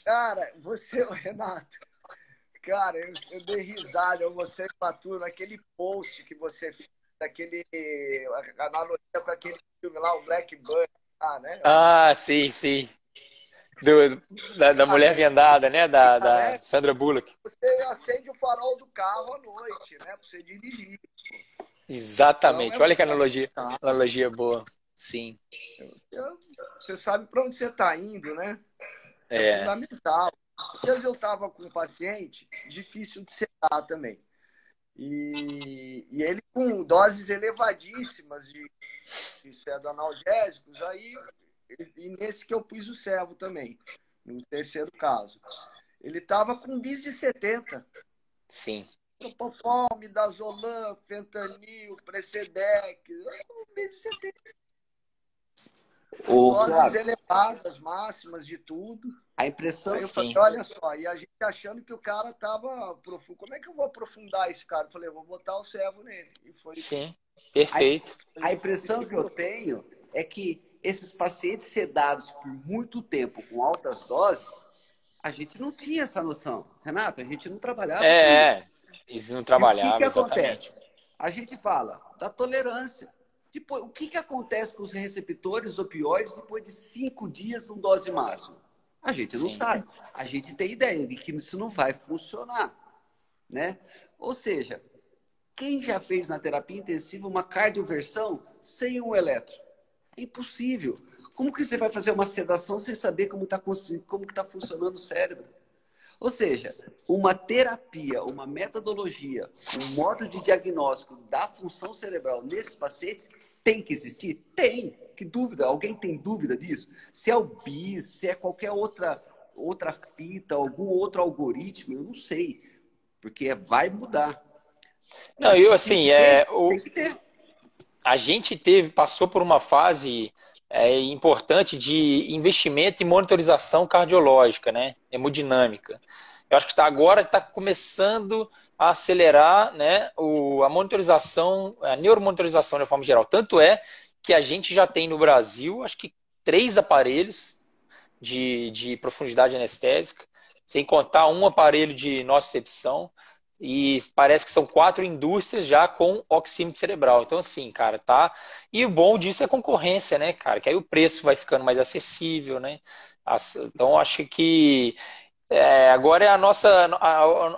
Cara, você, Renato, cara, eu dei risada, eu mostrei pra tu naquele post que você fez, daquele analogia com aquele filme lá, o Black Bunny, né? Ah, sim, sim. Da mulher Cara, vendada, né? Da né? Sandra Bullock. Você acende o farol do carro à noite, né? Pra você dirigir. Então, Exatamente. é Olha que fundamental. analogia boa. Sim. Você sabe para onde você está indo, né? É É. fundamental. Às vezes eu estava com um paciente difícil de sedar também. E ele com doses elevadíssimas de analgésicos, aí, e nesse que eu pus o servo também, no terceiro caso. Ele estava com bis de 70. Sim. Propofol, midazolam, fentanil, Precedex, bis de 70. Ô, Doses Flávio, elevadas, máximas de tudo. a impressão. Aí eu falei, Sim. olha só, e a gente achando que o cara tava profundo. Como é que eu vou aprofundar esse cara? Eu falei, eu vou botar o servo nele. E foi. Sim. Perfeito. A impressão que eu tenho é que esses pacientes sedados por muito tempo com altas doses, a gente não tinha essa noção. Renato, a gente não trabalhava com isso. Eles não E o trabalhavam, que exatamente. acontece? A gente fala da tolerância. Depois, o que acontece com os receptores opioides depois de 5 dias em dose máxima? A gente não Sim. sabe. A gente tem ideia de que isso não vai funcionar, né? Ou seja, quem já fez na terapia intensiva uma cardioversão sem um eletro? É impossível. Como que você vai fazer uma sedação sem saber como que tá funcionando o cérebro? Ou seja, uma terapia, uma metodologia, um modo de diagnóstico da função cerebral nesses pacientes tem que existir? Tem. Que dúvida? Alguém tem dúvida disso? Se é o BIS, se é qualquer outra fita, algum outro algoritmo, eu não sei. Porque vai mudar. Não, Mas eu tem assim, que ter, tem que ter. a gente passou por uma fase importante de investimento e monitorização cardiológica, né? Hemodinâmica. Eu acho que agora está começando a acelerar, né, a monitorização, a neuromonitorização de forma geral. Tanto é que a gente já tem no Brasil, acho que 3 aparelhos de profundidade anestésica, sem contar um aparelho de nocicepção. E parece que são 4 indústrias já com oxímetro cerebral. Então, assim, cara, tá. E o bom disso é a concorrência, né, cara? Que aí o preço vai ficando mais acessível, né? Então, acho que agora é a nossa.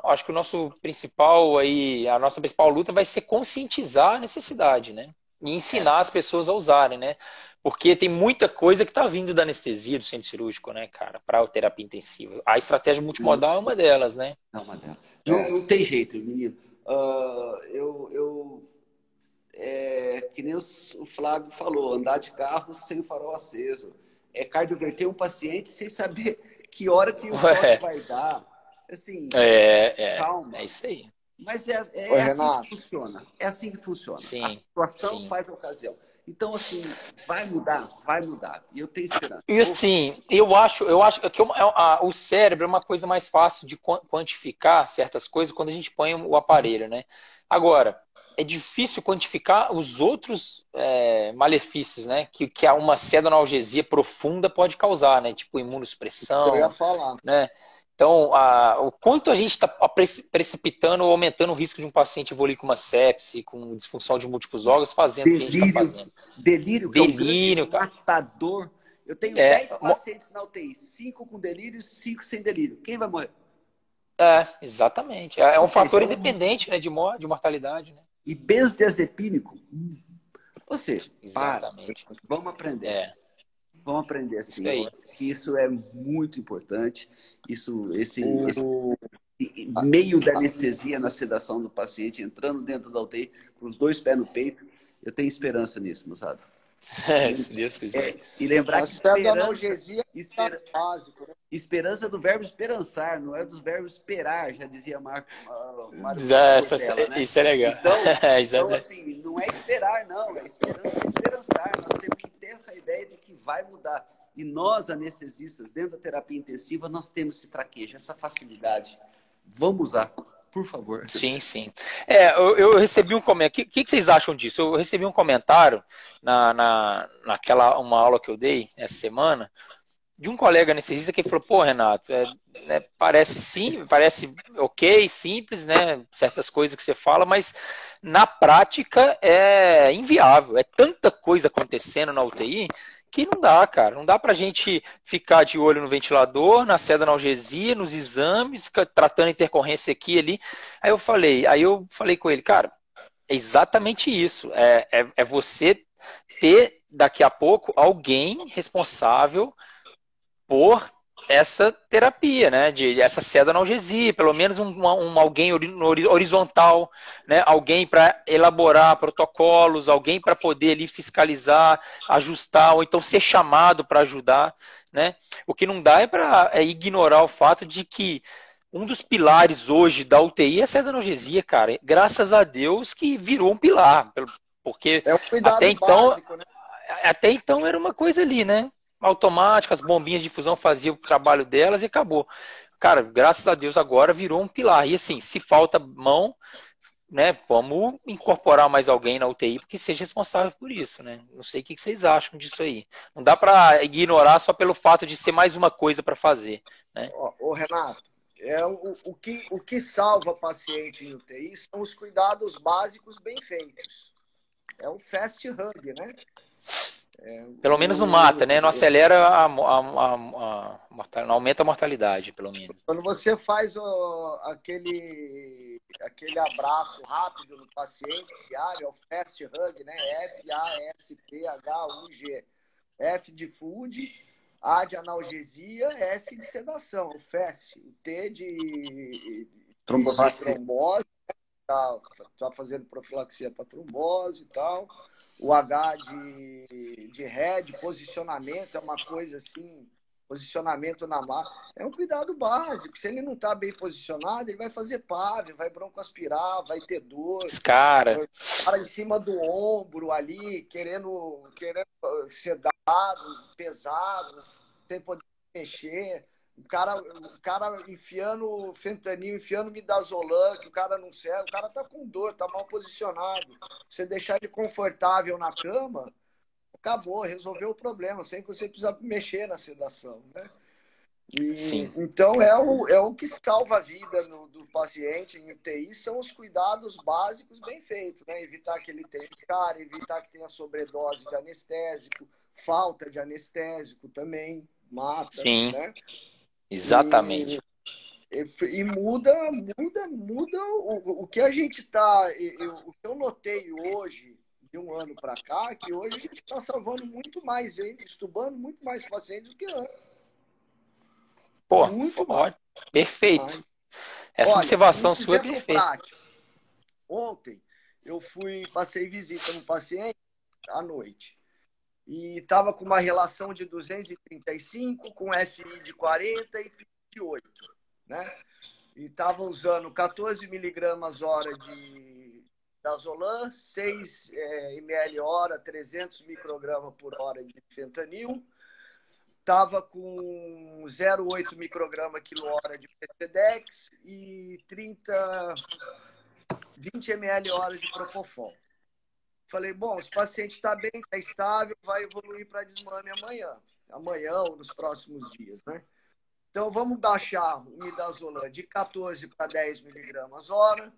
Acho que o nosso principal aí, a nossa principal luta vai ser conscientizar a necessidade, né? E ensinar as pessoas a usarem, né? Porque tem muita coisa que está vindo da anestesia, do centro cirúrgico, né, cara, para a terapia intensiva. A estratégia multimodal é uma delas, né? Não, Manela. Não tem jeito, menino. Que nem o Flávio falou, andar de carro sem o farol aceso. É cardioverter um paciente sem saber que hora que o toque vai dar. Assim, calma. É isso aí. Mas Oi, assim Renato. que funciona. É assim que funciona. A Sim, situação sim. faz a ocasião. Então, assim, vai mudar, vai mudar. E eu tenho esperança. E assim, eu acho que o cérebro é uma coisa mais fácil de quantificar certas coisas quando a gente põe o aparelho, né? Agora, é difícil quantificar os outros malefícios, né? Que uma pseudoanalgesia profunda pode causar, né? Tipo Eu ia imunossupressão, falar. né? Então, o quanto a gente está precipitando ou aumentando o risco de um paciente evoluir com uma sepse, com disfunção de múltiplos órgãos, fazendo o que a gente está fazendo. Delírio, que é um grande Delírio, cara. matador. Eu tenho É, 10 pacientes na UTI, 5 com delírio e 5 sem delírio. Quem vai morrer? Exatamente. É Ou um fator seja, independente, né, de mortalidade, né? E benzodiazepínico. Ou seja, Exatamente. vamos aprender. Vamos aprender assim. Isso aí. Eu acho que isso é muito importante. Esse meio da anestesia na sedação do paciente, entrando dentro da UTI, com os 2 pés no peito, eu tenho esperança nisso, moçada. Se Deus quiser. E lembrar que analgesia é básico, né? esperança do verbo esperançar, não é dos verbos esperar, já dizia Mário Cortella, né? Isso é legal. Então, assim, não é esperar, não, é esperança e esperançar. Nós temos que ter essa ideia de que vai mudar. E nós, anestesistas, dentro da terapia intensiva, nós temos esse traquejo, essa facilidade. Vamos usar, por favor. Sim, sim. Eu recebi um comentário. O que vocês acham disso? Eu recebi um comentário naquela uma aula que eu dei essa semana de um colega anestesista que falou: pô, Renato, parece sim, parece ok, simples, né? Certas coisas que você fala, mas na prática é inviável. É tanta coisa acontecendo na UTI que não dá, cara. Não dá pra gente ficar de olho no ventilador, na seda analgesia, nos exames, tratando intercorrência aqui e ali. Aí eu falei com ele, cara, é exatamente isso. É você ter daqui a pouco alguém responsável por essa terapia, né? De essa seda analgesia, pelo menos alguém horizontal, né? Alguém para elaborar protocolos, alguém para poder ali fiscalizar, ajustar, ou então ser chamado para ajudar, né? O que não dá é ignorar o fato de que um dos pilares hoje da UTI é a seda analgesia, cara. Graças a Deus que virou um pilar, porque É um cuidado básico, né? até então era uma coisa ali, né? Automática, as bombinhas de fusão faziam o trabalho delas e acabou. Cara, graças a Deus agora virou um pilar. E assim, se falta mão, né, vamos incorporar mais alguém na UTI que seja responsável por isso, né? Não sei o que vocês acham disso aí. Não dá para ignorar só pelo fato de ser mais uma coisa para fazer, né? Ô, Renato, o que salva paciente em UTI são os cuidados básicos bem feitos. É um fast hug, né? Pelo menos não mata, né? Não acelera não aumenta a mortalidade, pelo menos. Quando você faz aquele abraço rápido no paciente diário, é o fast hug, né? FASTHUG. F de food, A de analgesia, S de sedação, o fast. O T de trombose, tá fazendo profilaxia para trombose e tal. O H de head, posicionamento, é uma coisa assim, posicionamento na mão. É um cuidado básico. Se ele não está bem posicionado, ele vai fazer PAV, vai broncoaspirar, vai ter dor. Cara em cima do ombro ali, querendo ser dado, pesado, sem poder mexer. O cara enfiando fentanil, enfiando midazolam, que o cara não serve, o cara tá com dor, tá mal posicionado. Você deixar ele confortável na cama, acabou, resolveu o problema, sem que você precisar mexer na sedação, né? Então é o que salva a vida do paciente em UTI, são os cuidados básicos bem feitos, né? Evitar que ele tenha cara, evitar que tenha sobredose de anestésico, falta de anestésico também mata, sim, né? Exatamente. E muda o que a gente tá. O que eu notei hoje, de um ano para cá, que hoje a gente está salvando muito mais gente, estubando muito mais pacientes do que antes. Pô, muito ótimo. Perfeito. Essa observação sua é perfeita. Prático, ontem eu passei visita no paciente à noite. E estava com uma relação de 235, com FI de 40 e PI de 8, né? E estava usando 14 miligramas hora de dazolam, 6 ml hora, 300 microgramas por hora de fentanil. Estava com 0,8 micrograma quilo hora de PCDEX e 20 ml hora de Propofol. Falei, bom, esse paciente está bem, está estável, vai evoluir para desmame amanhã ou nos próximos dias, né? Então, vamos baixar o midazolam de 14 para 10 miligramas hora.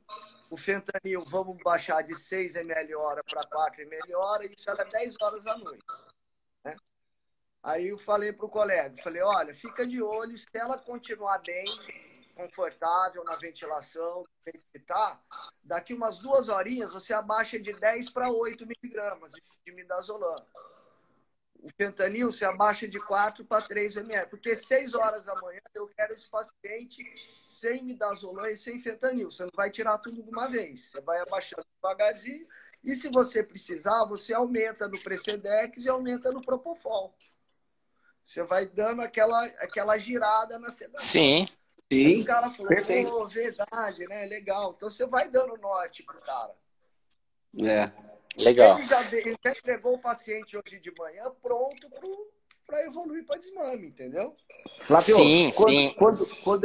O fentanil, vamos baixar de 6 ml hora para 4 ml hora, e isso era 10 horas à noite, né? Aí eu falei para o colega, olha, fica de olho, se ela continuar bem, confortável na ventilação, do jeito que tá, daqui umas 2 horinhas você abaixa de 10 para 8 miligramas de midazolam. O fentanil você abaixa de 4 para 3 ml, porque 6 horas da manhã eu quero esse paciente sem midazolam e sem fentanil. Você não vai tirar tudo de uma vez, você vai abaixando devagarzinho, e se você precisar, você aumenta no Precedex e aumenta no Propofol. Você vai dando aquela girada na sedação. Sim. Aí o cara falou, pô, verdade, né? Legal. Então você vai dando norte pro cara. Legal. Ele já entregou o paciente hoje de manhã pronto para evoluir para desmame, entendeu? Flávio, Sim, sim. quando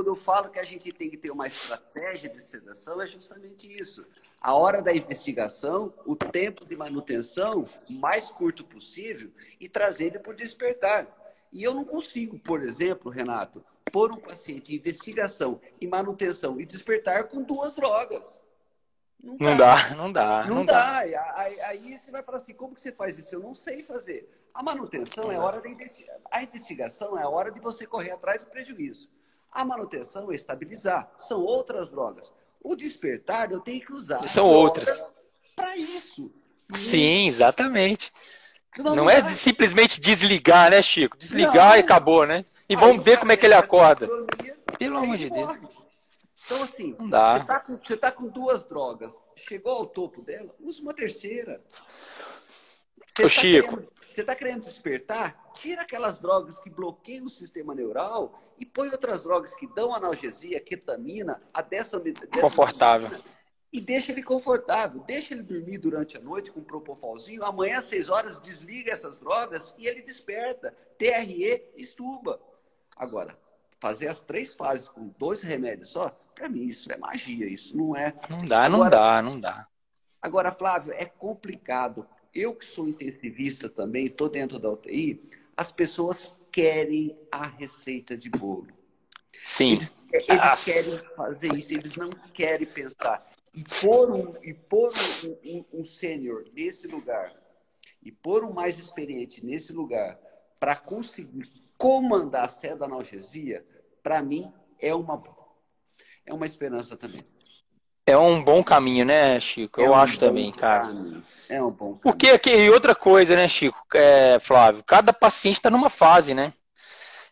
eu falo que a gente tem que ter uma estratégia de sedação, é justamente isso. A hora da investigação, o tempo de manutenção o mais curto possível e trazer ele por despertar. E eu não consigo, por exemplo, Renato, pôr um paciente em investigação e manutenção e despertar com 2 drogas. Não Não dá. dá, não dá, Não não dá. dá. Aí você vai falar assim, como que você faz isso? Eu não sei fazer. A manutenção Não é a dá. hora da investigação. A investigação é a hora de você correr atrás do prejuízo. A manutenção é estabilizar. São outras drogas. O despertar, eu tenho que usar São outras. drogas para isso. Sim, exatamente. Senão Não não é dá. simplesmente desligar, né, Chico? Desligar e Não. acabou, né? E Aí vamos o ver cara como é que ele perde a acorda. sincronia, Pelo aí amor ele de Deus. morre. Então, assim, Não você dá. tá com 2 drogas, chegou ao topo dela, usa uma terceira. Ô, Chico, Você tá querendo despertar? Tira aquelas drogas que bloqueiam o sistema neural e põe outras drogas que dão analgesia, ketamina, a confortável. desmodetina, e deixa ele confortável. Deixa ele dormir durante a noite com um propofolzinho. Amanhã, às 6 horas, desliga essas drogas e ele desperta. TRE, estuba. Agora, fazer as 3 fases com 2 remédios só, para mim, isso é magia. Isso não é. Não dá, não Agora, dá, não dá. Agora, Flávio, é complicado. Eu que sou intensivista também, estou dentro da UTI, as pessoas querem a receita de bolo. Sim. Eles querem fazer isso, eles não querem pensar. E pôr um sênior nesse lugar, e pôr um mais experiente nesse lugar, para conseguir comandar a pseudoanalgesia, para mim, é uma esperança também. É um bom caminho, né, Chico? É Eu um acho bom também, cara. caminho. É um bom Porque caminho. e outra coisa, né, Chico, Flávio, cada paciente está numa fase, né?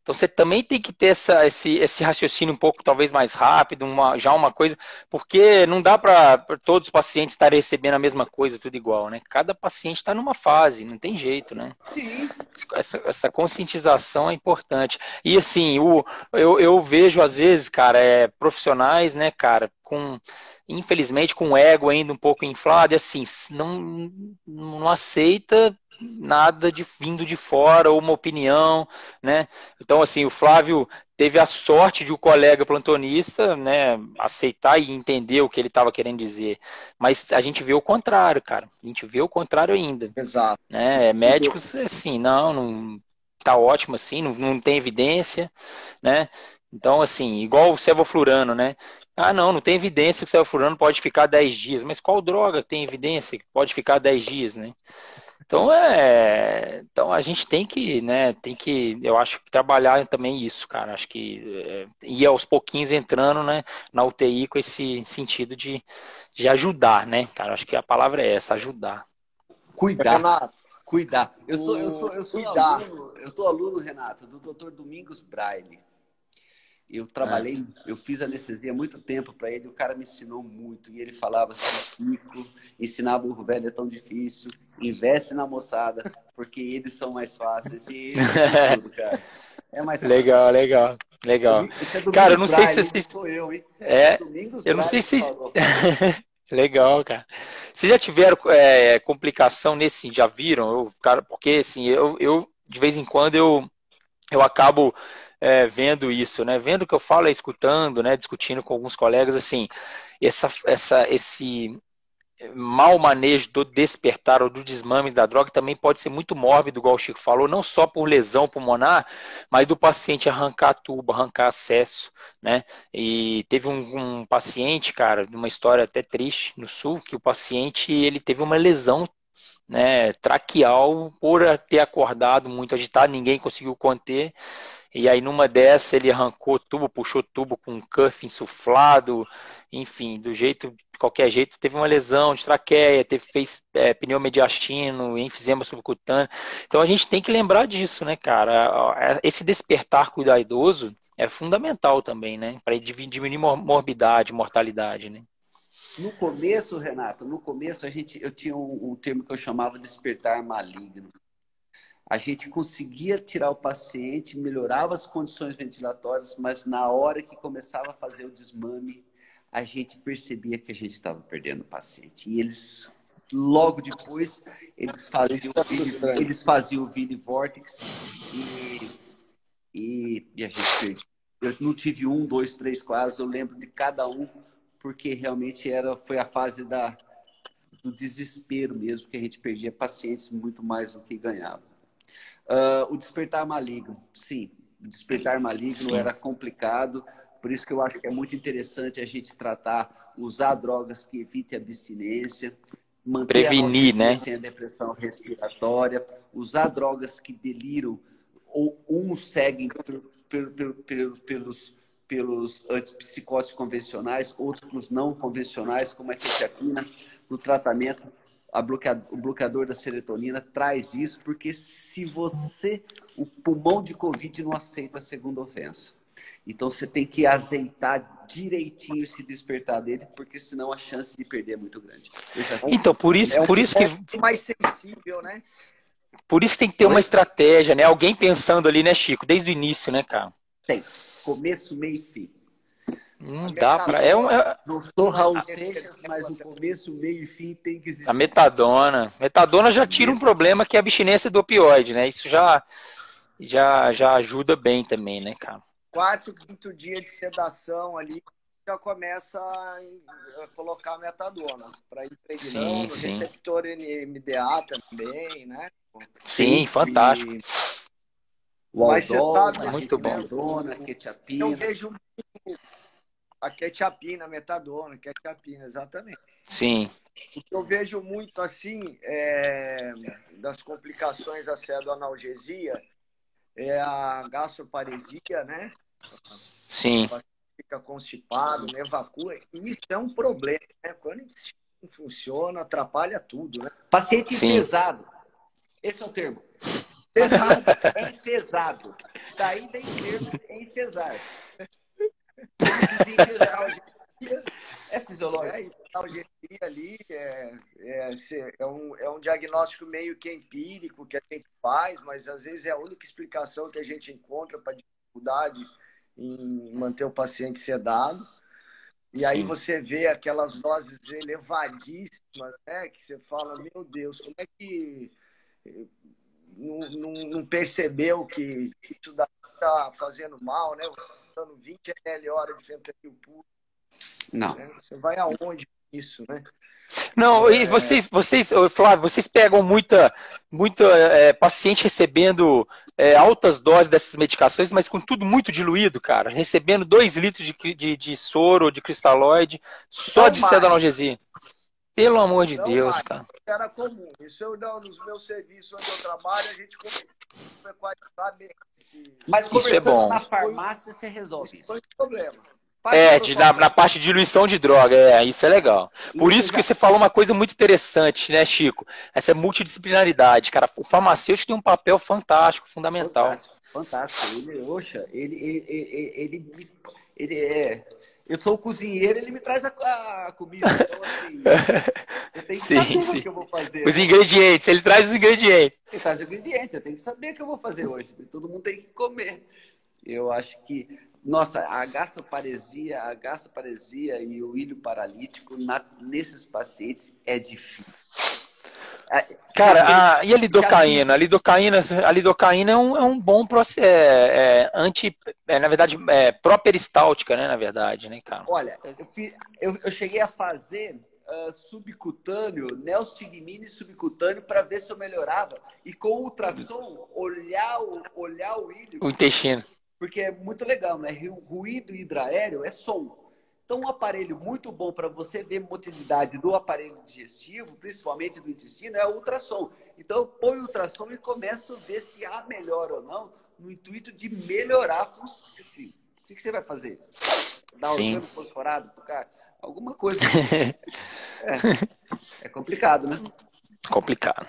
Então você também tem que ter esse raciocínio um pouco talvez mais rápido, já uma coisa, porque não dá para todos os pacientes estarem recebendo a mesma coisa, tudo igual, né? Cada paciente está numa fase, não tem jeito, né? Sim. Essa conscientização é importante. E assim, eu vejo às vezes, cara, profissionais, né, cara, infelizmente com o ego ainda um pouco inflado, e assim, não aceita nada vindo de fora ou uma opinião, né? Então, assim, o Flávio teve a sorte de o colega plantonista, né, aceitar e entender o que ele estava querendo dizer. Mas a gente vê o contrário, cara. A gente vê o contrário ainda, Exato. né? Médicos, assim, não tá ótimo assim, não tem evidência, né? Então, assim, igual o sevoflurano, né? Ah, não tem evidência que o sevoflurano pode ficar 10 dias. Mas qual droga tem evidência que pode ficar 10 dias, né? Então a gente tem que, né, eu acho que trabalhar também isso, cara. Acho que ir aos pouquinhos entrando, né, na UTI com esse sentido de ajudar, né, cara. Acho que a palavra é essa, ajudar. Cuidar. Renato, Cuidar. cuidar. Eu sou aluno, Renato, do Dr. Domingos Braille. É. Eu fiz anestesia há muito tempo para ele, o cara me ensinou muito. E ele falava assim, Chico, ensinar burro velho é tão difícil, investe na moçada, porque eles são mais fáceis. E esse é o futuro, cara. É mais fácil. Legal, legal, legal. Esse é Cara, eu Domingos não sei se Braille, não vocês. sou eu, hein? É É, Domingos eu não sei Braille que se. falou. Legal, cara. Vocês já tiveram complicação nesse? Já viram? Cara, porque assim, eu de vez em quando eu acabo vendo isso, né? Vendo o que eu falo, escutando, né? Discutindo com alguns colegas, assim, esse mau manejo do despertar ou do desmame da droga também pode ser muito mórbido, igual o Chico falou, não só por lesão pulmonar, mas do paciente arrancar tubo, arrancar acesso, né? E teve um paciente, cara, de uma história até triste no sul, que o paciente ele teve uma lesão, né, traqueal por ter acordado muito agitado, ninguém conseguiu conter. E aí numa dessa ele arrancou tubo, puxou tubo com um cuff insuflado, enfim, de qualquer jeito, teve uma lesão de traqueia, fez pneumodiastino, enfisema subcutâneo. Então a gente tem que lembrar disso, né, cara? Esse despertar cuidadoso é fundamental também, né? Para diminuir morbidade, mortalidade, né? No começo, Renato, eu tinha um termo que eu chamava de despertar maligno. A gente conseguia tirar o paciente, melhorava as condições ventilatórias, mas na hora que começava a fazer o desmame, a gente percebia que a gente estava perdendo o paciente. E eles Logo depois, eles faziam o Vili Vortex e a gente perdia. Eu não tive 1, 2, 3 casos, eu lembro de cada um, porque realmente foi a fase do desespero mesmo, que a gente perdia pacientes muito mais do que ganhava. O despertar maligno, sim. O despertar maligno era complicado, por isso que eu acho que é muito interessante a gente tratar, usar drogas que evitem abstinência, manter prevenir, né? sem a depressão respiratória, usar drogas que deliram, ou uns seguem pelos antipsicóticos convencionais, outros não convencionais, como a quetiapina, no tratamento. O bloqueador da serotonina traz isso, porque o pulmão de Covid não aceita a segunda ofensa. Então você tem que azeitar direitinho esse despertar dele, porque senão a chance de perder é muito grande. Então, por isso que mais sensível, né? Por isso tem que ter uma estratégia, né? Alguém pensando ali, né, Chico? Desde o início, né, cara? Tem. Começo, meio e fim. Não dá pra... Não sou Raul Seixas, mas o começo, meio e fim tem que existir. A metadona. Metadona já tira um problema que é a abstinência do opioide, né? Isso já ajuda bem também, né, cara? 4º, 5º dia de sedação ali, já começa a colocar metadona para ir impregnando, receptor NMDA também, né? Sim, fantástico. O Aldol, é muito bom. Metadona, quetiapina. Eu vejo muito a quetiapina, metadona, quetiapina, exatamente. Sim. O que eu vejo muito assim das complicações da analgesia é a gastroparesia, né? Sim. Fica constipado, né? Evacua. E isso é um problema, né? Quando o intestino não funciona, atrapalha tudo, né? Paciente enfesado. Esse é o termo. Pesado. Enfesado. Daí vem o termo enfesar. É fisiológico. A analgesia ali é um diagnóstico meio que empírico que a gente faz, mas às vezes é a única explicação que a gente encontra para a dificuldade em manter o paciente sedado. E aí você vê aquelas doses elevadíssimas, né? Que você fala, meu Deus, como é que não percebeu que isso está fazendo mal, né? Dando 20 ml hora de fentanil puro. Não. Né? Você vai aonde isso, né? Não, e Flávio, vocês pegam muita paciente recebendo altas doses dessas medicações, mas com tudo muito diluído, cara. Recebendo 2 litros de soro ou de cristalóide só de analgesia. Pelo amor de Deus, cara. Isso era comum. Isso nos meus serviços onde eu trabalho, a gente sabe. Mas isso é bom. Na farmácia você resolve isso. Foi um problema. Na parte de diluição de droga, isso é legal. Por isso que você falou uma coisa muito interessante, né, Chico? Essa multidisciplinaridade, cara. O farmacêutico tem um papel fantástico, fundamental. Fantástico. Eu sou o cozinheiro, ele me traz a comida. Então, assim, eu tenho que saber o que eu vou fazer. Os ingredientes, ele traz os ingredientes. Ele traz os ingredientes, eu tenho que saber o que eu vou fazer hoje. Todo mundo tem que comer. Eu acho que nossa, a gastroparesia e o ilho paralítico nesses pacientes é difícil. Cara, e a lidocaína? A lidocaína é um bom processo, na verdade, pró-peristáltica, né, na verdade, né, cara? Olha, eu cheguei a fazer subcutâneo, neostigmine subcutâneo para ver se eu melhorava. E com ultrassom, olhar o ilho. O intestino. Porque é muito legal, né? Ruído hidraéreo é som. Então, um aparelho muito bom para você ver motilidade do aparelho digestivo, principalmente do intestino, é o ultrassom. Então, eu ponho o ultrassom e começo a ver se há melhor ou não, no intuito de melhorar a função. O que você vai fazer? Dar orgânico fosforado pro cara? Alguma coisa. É complicado, né? Complicado.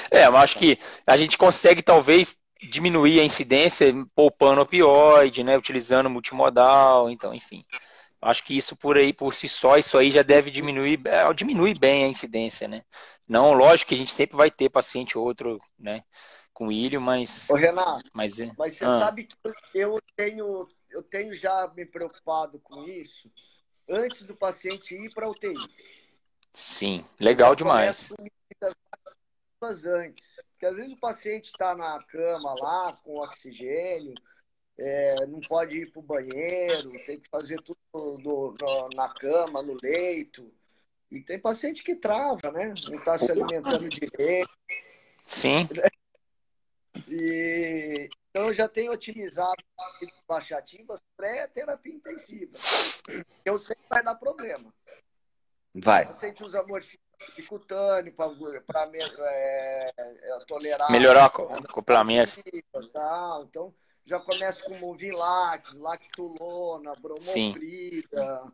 Eu acho que a gente consegue, talvez, diminuir a incidência poupando opioide, né, utilizando multimodal, então, enfim. Acho que isso por si só, isso aí já deve diminui bem a incidência, né? Não, lógico que a gente sempre vai ter paciente ou outro, né, com ilho, mas... Ô, Renato, mas você sabe que eu tenho já me preocupado com isso antes do paciente ir para a UTI. Sim, Eu já legal começo demais. com medidas ativas antes. Porque às vezes o paciente está na cama lá, com oxigênio, não pode ir para o banheiro, tem que fazer tudo na cama, no leito. E tem paciente que trava, né? Não está se alimentando direito. Sim, Então, eu já tenho otimizado laxativas pré-terapia intensiva. Eu sei que vai dar problema. Vai. O paciente usa morfina subcutâneo para tolerar melhorar o acoplamento. invasivas, tal. Então, já começa com Movilax, Lactulona, Sim. Bromoprida,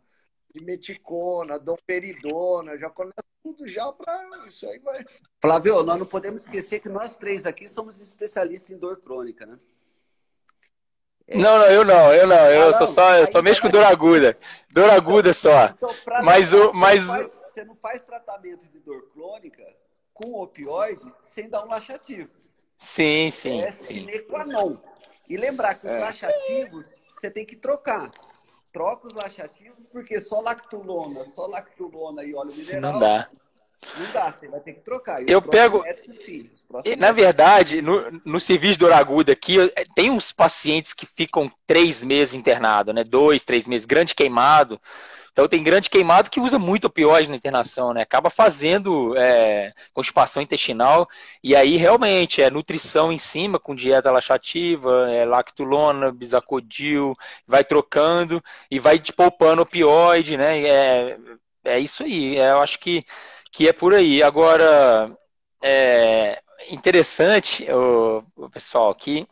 Dimeticona, Domperidona. Já começa tudo já para isso aí vai. Flávio, nós não podemos esquecer que nós três aqui somos especialistas em dor crônica, né? Não, eu não, Ah, eu sou não, só, eu só ainda, mexo com né? dor aguda só. Então, para Mas lembrar, o, mas o, você não faz tratamento de dor crônica com opioide sem dar um laxativo. sim, sim, É sim. sine qua non. E lembrar que os laxativos você tem que trocar. Troca os laxativos, porque só lactulona e óleo Não mineral dá. não dá, você vai ter que trocar. E os Eu pego, profiléticos, sim. Os na profiléticos. verdade, no serviço de dor aguda aqui, tem uns pacientes que ficam 3 meses internados, né? 2, 3 meses, grande queimado. Então tem grande queimado que usa muito opioide na internação, né? Acaba fazendo constipação intestinal e aí realmente é nutrição em cima com dieta laxativa, lactulona, bisacodil, vai trocando e vai poupando opioide, né? É isso aí. Eu acho que é por aí. Agora interessante, o pessoal, que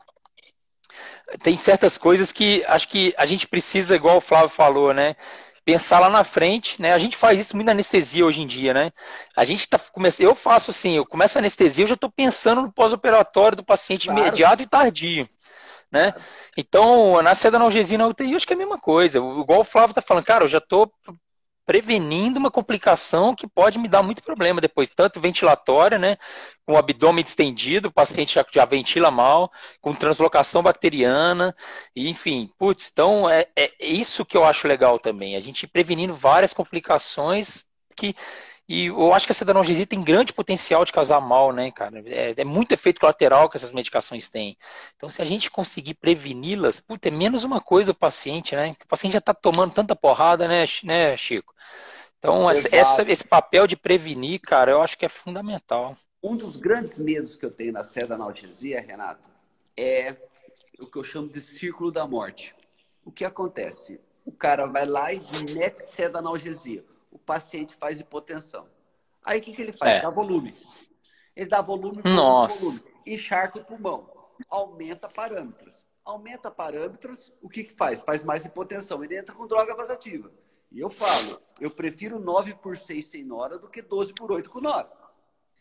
tem certas coisas que acho que a gente precisa, igual o Flávio falou, né? Pensar lá na frente, né? A gente faz isso muito na anestesia hoje em dia, né? A gente tá eu faço assim, eu começo a anestesia, eu já estou pensando no pós-operatório do paciente Claro, imediato e tardio, né? claro. Então, na analgesia na UTI, eu acho que é a mesma coisa. Igual o Flávio tá falando, cara, eu já estou prevenindo uma complicação que pode me dar muito problema depois, tanto ventilatória, né, com o abdômen distendido, o paciente já ventila mal, com translocação bacteriana, e, enfim, putz, então é isso que eu acho legal também, a gente prevenindo várias complicações que e eu acho que essa analgesia tem grande potencial de causar mal, né, cara? É muito efeito colateral que essas medicações têm. Então, se a gente conseguir preveni-las, puta, é menos uma coisa o paciente, né? O paciente já está tomando tanta porrada, né, Chico? Então, Exato. esse papel de prevenir, cara, eu acho que é fundamental. Um dos grandes medos que eu tenho na analgesia, Renato, é o que eu chamo de círculo da morte. O que acontece? O cara vai lá e mete analgesia. O paciente faz hipotensão. Aí o que ele faz? É. Dá volume. Ele dá volume, volume, Nossa. volume. Encharca o pulmão. Aumenta parâmetros. Aumenta parâmetros, o que faz? Faz mais hipotensão. Ele entra com droga vasativa. E eu falo, eu prefiro 9/6 sem nora do que 12/8 com nora.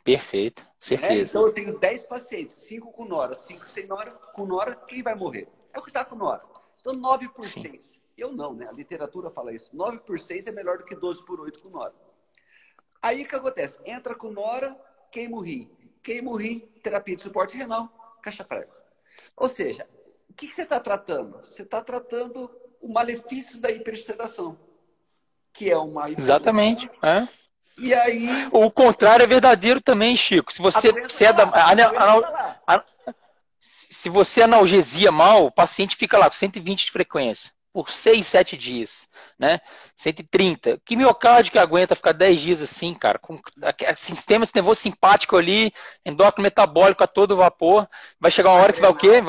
Perfeito, certeza. Então eu tenho 10 pacientes, 5 com nora, 5 sem nora. Com nora, quem vai morrer? É o que está com nora. Então 9/6. Sim. Eu não, né? A literatura fala isso. 9/6 é melhor do que 12/8 com nora. Aí o que acontece? Entra com nora, queima o rim. Queima o rim, terapia de suporte renal, caixa prego. Ou seja, o que você está tratando? Você está tratando o malefício da hipersedação, que é uma hipotensão. Exatamente. E aí... O contrário é verdadeiro também, Chico. Se você se você analgesia mal, o paciente fica lá com 120 de frequência por 6, 7 dias, né? 130. Que miocárdio que aguenta ficar 10 dias assim, cara? Com sistema nervoso simpático ali, endócrino metabólico a todo vapor. Vai chegar uma hora que você vai o quê?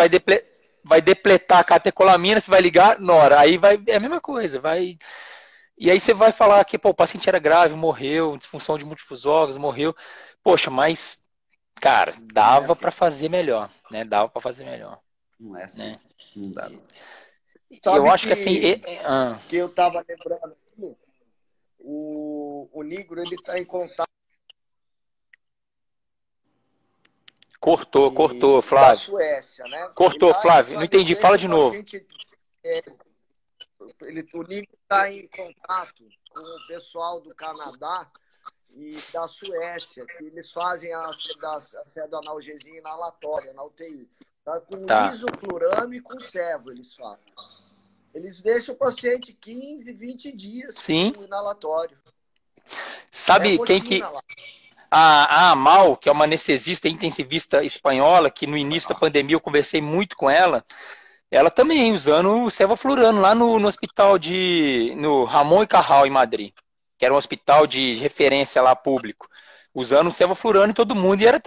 Vai depletar a catecolamina, você vai ligar, nora. Aí é a mesma coisa, vai... E aí você vai falar que pô, o paciente era grave, morreu, disfunção de múltiplos órgãos, morreu. Poxa, mas, cara, dava para fazer melhor, né? Dava para fazer melhor. Não é assim. Né? Não dá. Eu acho que assim... que eu estava lembrando aqui, o Nigro, ele está em contato. Cortou, Flávio. Da Suécia, né? Cortou, Flávio. Não entendi, fala de novo. O Nigro está em contato com o pessoal do Canadá e da Suécia, que eles fazem a analgesia inalatória na UTI. Tá? Com isoflurane e com servo eles fazem. Eles deixam o paciente 15, 20 dias Sim. no inalatório. Sabe quem que... rotina lá. A Amal, que é uma anestesista e intensivista espanhola, que no início da pandemia eu conversei muito com ela, ela também usando o sevoflurano lá no hospital no Ramon e Cajal, em Madrid, que era um hospital de referência lá público, usando o sevoflurano em todo mundo, e era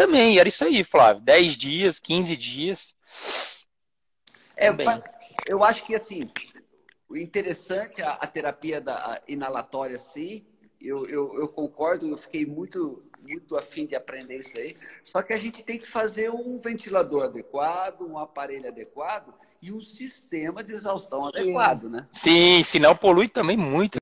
isso aí, Flávio, 10 dias, 15 dias, É, também. eu acho que assim, o interessante, a terapia inalatória, sim, eu concordo, eu fiquei muito afim de aprender isso aí. Só que a gente tem que fazer um ventilador adequado, um aparelho adequado e um sistema de exaustão Sim. adequado, né? Sim, senão polui também muito.